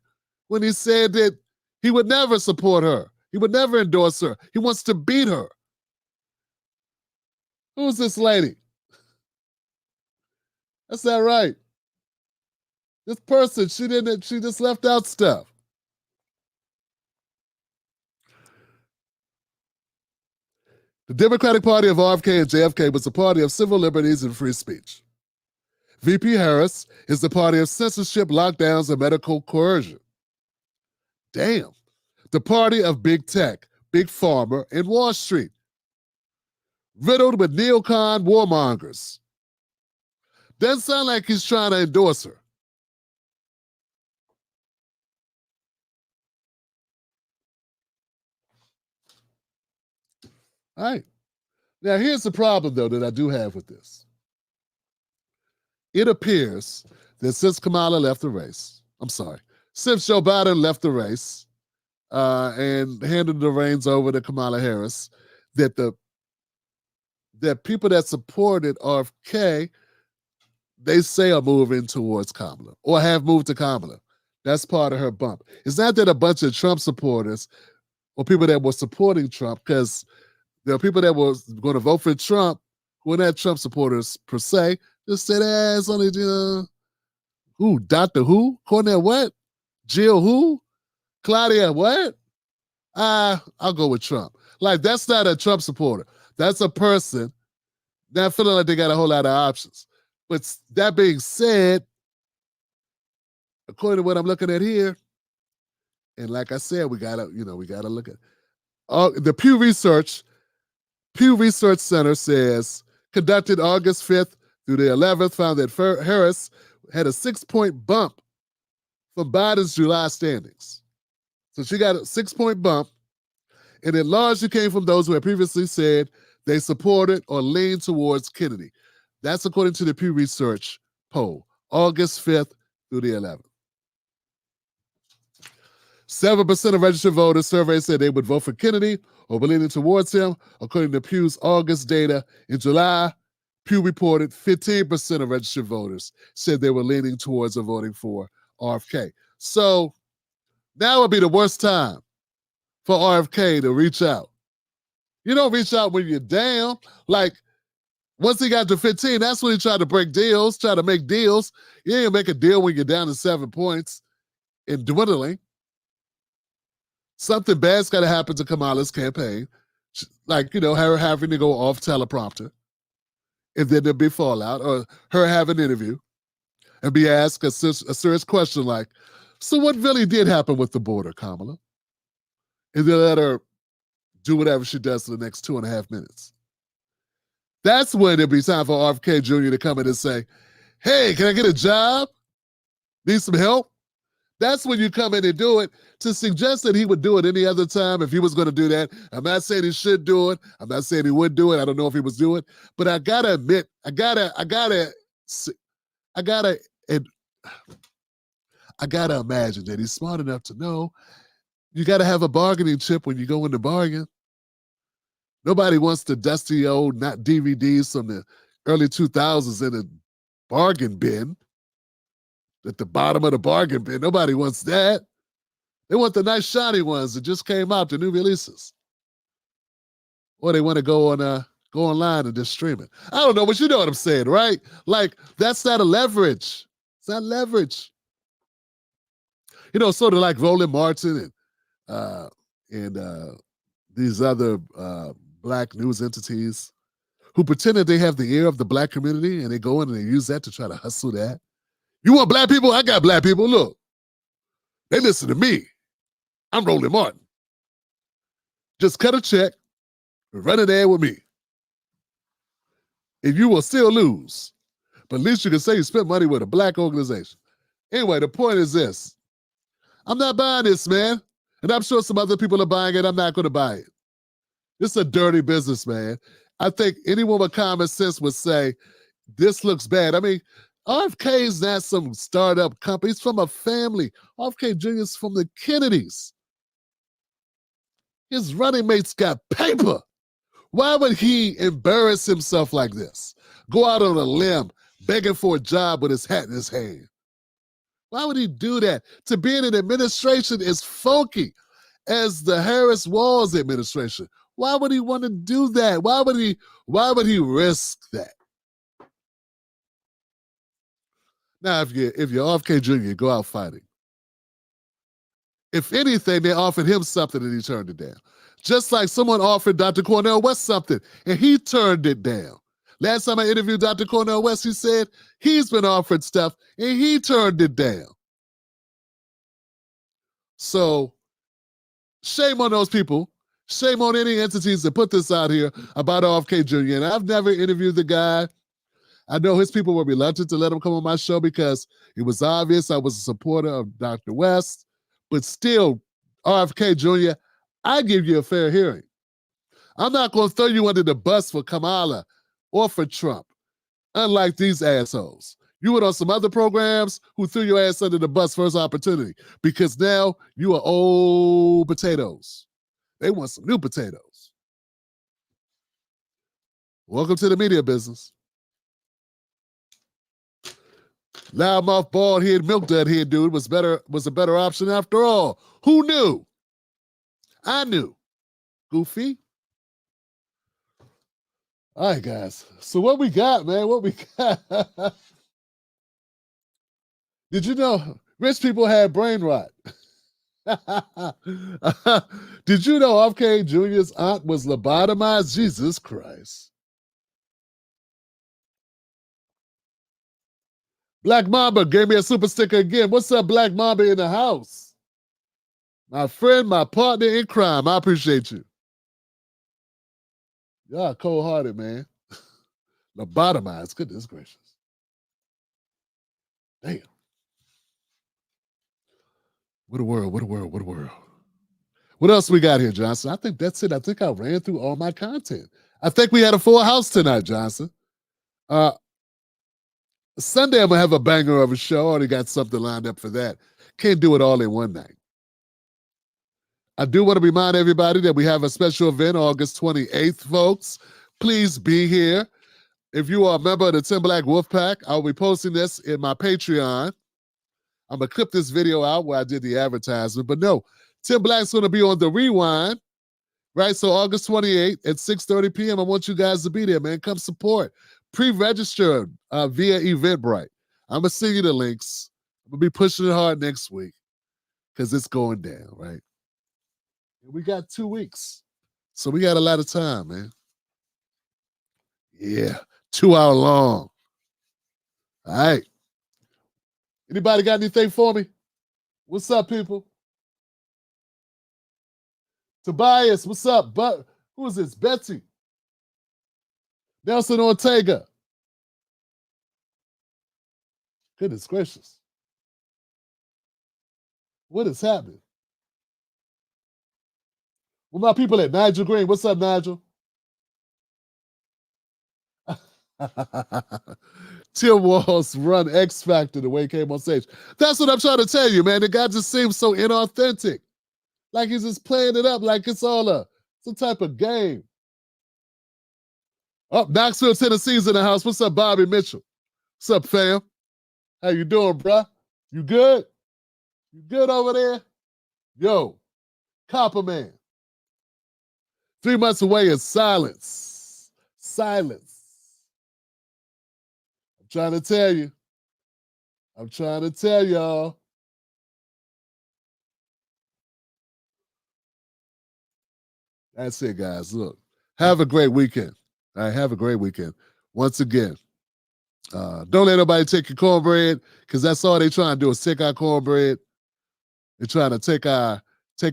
[SPEAKER 1] when he said that he would never support her. He would never endorse her. He wants to beat her. Who's this lady? That's not right. This person, she just left out stuff. The Democratic Party of RFK and JFK was the party of civil liberties and free speech. VP Harris is the party of censorship, lockdowns, and medical coercion. Damn. The party of big tech, big pharma, and Wall Street. Riddled with neocon warmongers. Doesn't sound like he's trying to endorse her. All right. Now, here's the problem, though, that I do have with this. It appears that since Kamala left the race, since Joe Biden left the race and handed the reins over to Kamala Harris, that people that supported RFK, they say are moving towards Kamala or have moved to Kamala. That's part of her bump. It's not that a bunch of Trump supporters or people that were supporting Trump, because there are people that were going to vote for Trump who are not Trump supporters per se, just said, it's only, who? Dr. Who? Cornell what? Jill who? Claudia what? I'll go with Trump. Like, that's not a Trump supporter. That's a person not feeling like they got a whole lot of options. But that being said, according to what I'm looking at here, and like I said, we gotta look at the Pew Research Center says, conducted August 5th through the 11th, found that Harris had a 6-point bump from Biden's July standings. So she got a 6-point bump, and it largely came from those who had previously said they supported or leaned towards Kennedy. That's according to the Pew Research poll, August 5th through the 11th. 7% of registered voters surveyed said they would vote for Kennedy or were leaning towards him. According to Pew's August data, in July, Pew reported 15% of registered voters said they were leaning towards or voting for RFK. So now would be the worst time for RFK to reach out. You don't reach out when you're down. Like, once he got to 15, that's when he tried to break deals, try to make deals. You ain't make a deal when you're down to 7 points and dwindling. Something bad's got to happen to Kamala's campaign, like, her having to go off teleprompter, and then there'll be fallout, or her have an interview and be asked a serious question like, so what really did happen with the border, Kamala? And then let her do whatever she does for the next 2.5 minutes. That's when it'll be time for RFK Jr. to come in and say, hey, can I get a job? Need some help? That's when you come in and do it. To suggest that he would do it any other time, if he was going to do that, I'm not saying he should do it. I'm not saying he would do it. I don't know if he was doing it. But I got to admit, I gotta imagine that he's smart enough to know you got to have a bargaining chip when you go in the bargain. Nobody wants the dusty old not DVDs from the early 2000s in a bargain bin, at the bottom of the bargain bin. Nobody wants that. They want the nice shiny ones that just came out, the new releases. Or they want to go online and just stream it. I don't know, but you know what I'm saying, right? Like, that's not a leverage. It's not leverage. Sort of like Roland Martin and these other black news entities who pretend that they have the ear of the black community, and they go in and they use that to try to hustle that. You want black people? I got black people. Look, they listen to me. I'm Roland Martin. Just cut a check and run an ad with me. And you will still lose. But at least you can say you spent money with a black organization. Anyway, the point is this. I'm not buying this, man. And I'm sure some other people are buying it. I'm not going to buy it. This is a dirty business, man. I think anyone with common sense would say, this looks bad. I mean, RFK is not some startup company. He's from a family. RFK Jr. is from the Kennedys. His running mates got paper. Why would he embarrass himself like this? Go out on a limb, begging for a job with his hat in his hand. Why would he do that? To be in an administration is funky, as the Harris-Walz administration. Why would he want to do that? Why would he risk that? Now, if you're RFK Jr., you go out fighting. If anything, they offered him something and he turned it down. Just like someone offered Dr. Cornel West something and he turned it down. Last time I interviewed Dr. Cornel West, he said he's been offered stuff and he turned it down. So, shame on those people. Shame on any entities that put this out here about RFK Jr. And I've never interviewed the guy. I know his people were reluctant to let him come on my show because it was obvious I was a supporter of Dr. West. But still, RFK Jr., I give you a fair hearing. I'm not going to throw you under the bus for Kamala or for Trump, unlike these assholes. You went on some other programs who threw your ass under the bus first opportunity because now you are old potatoes. They want some new potatoes. Welcome to the media business. Loudmouth, bald-head, milk-dud-head dude was a better option after all. Who knew? I knew. Goofy. All right, guys. So what we got, man? What we got? Did you know rich people had brain rot? Did you know RFK Jr.'s aunt was lobotomized? Jesus Christ. Black Mamba gave me a super sticker again. What's up, Black Mamba in the house? My friend, my partner in crime. I appreciate you. Y'all cold-hearted, man. Lobotomized. Goodness gracious. Damn. What a world, what a world, what a world. What else we got here, Johnson? I think that's it. I think I ran through all my content. I think we had a full house tonight, Johnson. Sunday, I'm going to have a banger of a show. Already got something lined up for that. Can't do it all in one night. I do want to remind everybody that we have a special event August 28th, folks. Please be here. If you are a member of the Tim Black Wolfpack, I'll be posting this in my Patreon. I'm going to clip this video out where I did the advertisement. But no, Tim Black's going to be on the Rewind, right? So August 28th at 6:30 p.m. I want you guys to be there, man. Come support. Pre-register via Eventbrite. I'm going to send you the links. I'm going to be pushing it hard next week because it's going down, right? We got 2 weeks. So we got a lot of time, man. Yeah, 2 hour long. All right. Anybody got anything for me? What's up, people? Tobias, what's up? But who is this? Betsy. Nelson Ortega. Goodness gracious. What is happening? Where my people at? Nigel Green. What's up, Nigel? Tim Walz run X Factor the way he came on stage. That's what I'm trying to tell you, man. The guy just seems so inauthentic. Like he's just playing it up like it's all some type of game. Oh, Knoxville, Tennessee's in the house. What's up, Bobby Mitchell? What's up, fam? How you doing, bruh? You good? You good over there? Yo, Copper Man. 3 months away is silence. Silence. I'm trying to tell you. I'm trying to tell y'all. That's it, guys. Look, have a great weekend. All right, have a great weekend. Once again, don't let nobody take your cornbread because that's all they trying to do is take our cornbread. They're trying to take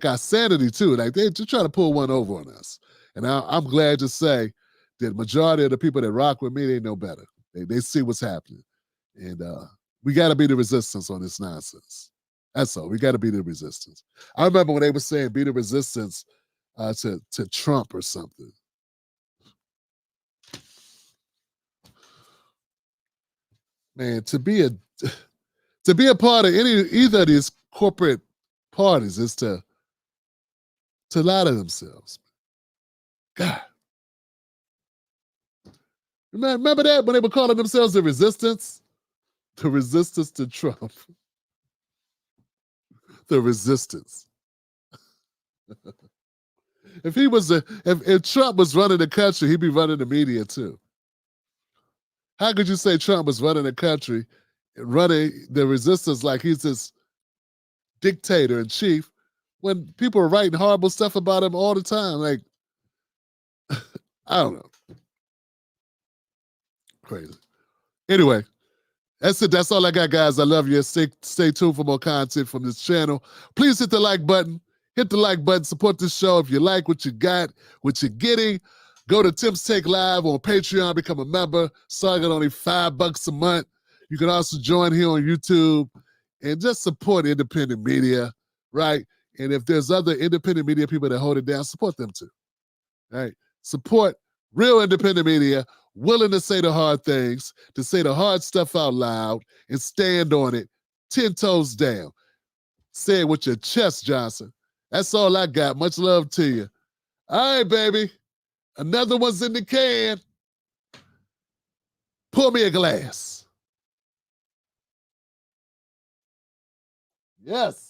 [SPEAKER 1] our sanity too. Like they're just trying to pull one over on us. And I'm glad to say that the majority of the people that rock with me, they know better. They see what's happening. And we got to be the resistance on this nonsense. That's all. We got to be the resistance. I remember when they were saying be the resistance to Trump or something. Man, to be a part of either of these corporate parties is to lie to themselves. God. Remember that when they were calling themselves the resistance? The resistance to Trump. The resistance. If Trump was running the country, he'd be running the media too. How could you say Trump was running the country, running the resistance like he's this dictator in chief, when people are writing horrible stuff about him all the time? Like, I don't know. Crazy. Anyway, that's it. That's all I got, guys. I love you. Stay tuned for more content from this channel. Please hit the like button. Hit the like button. Support this show. If you like what you got, what you're getting, go to Tim's Take Live on Patreon. Become a member. Starting at only $5 a month. You can also join here on YouTube and just support independent media, right? And if there's other independent media people that hold it down, support them too, right? Support real independent media, willing to say the hard things, to say the hard stuff out loud and stand on it 10 toes down. Say it with your chest, Johnson. That's all I got. Much love to you. All right, baby. Another one's in the can. Pour me a glass. Yes.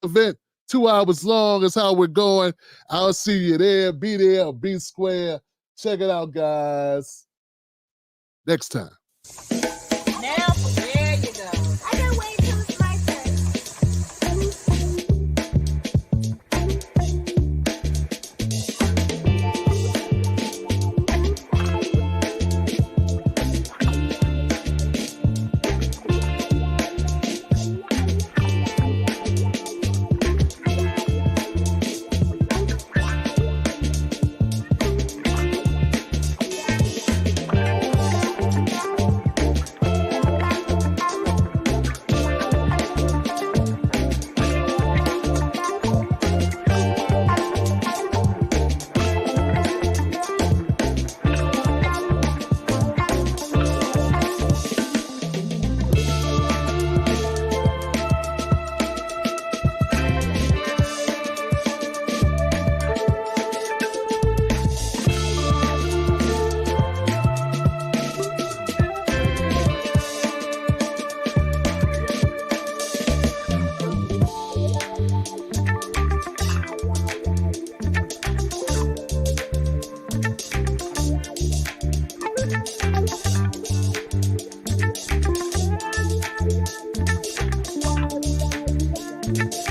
[SPEAKER 1] Event 2 hours long is how we're going. I'll see you there. Be there or be square. Check it out, guys. Next time.
[SPEAKER 5] Now, there you go. I can't wait till it's my turn.
[SPEAKER 1] Bye.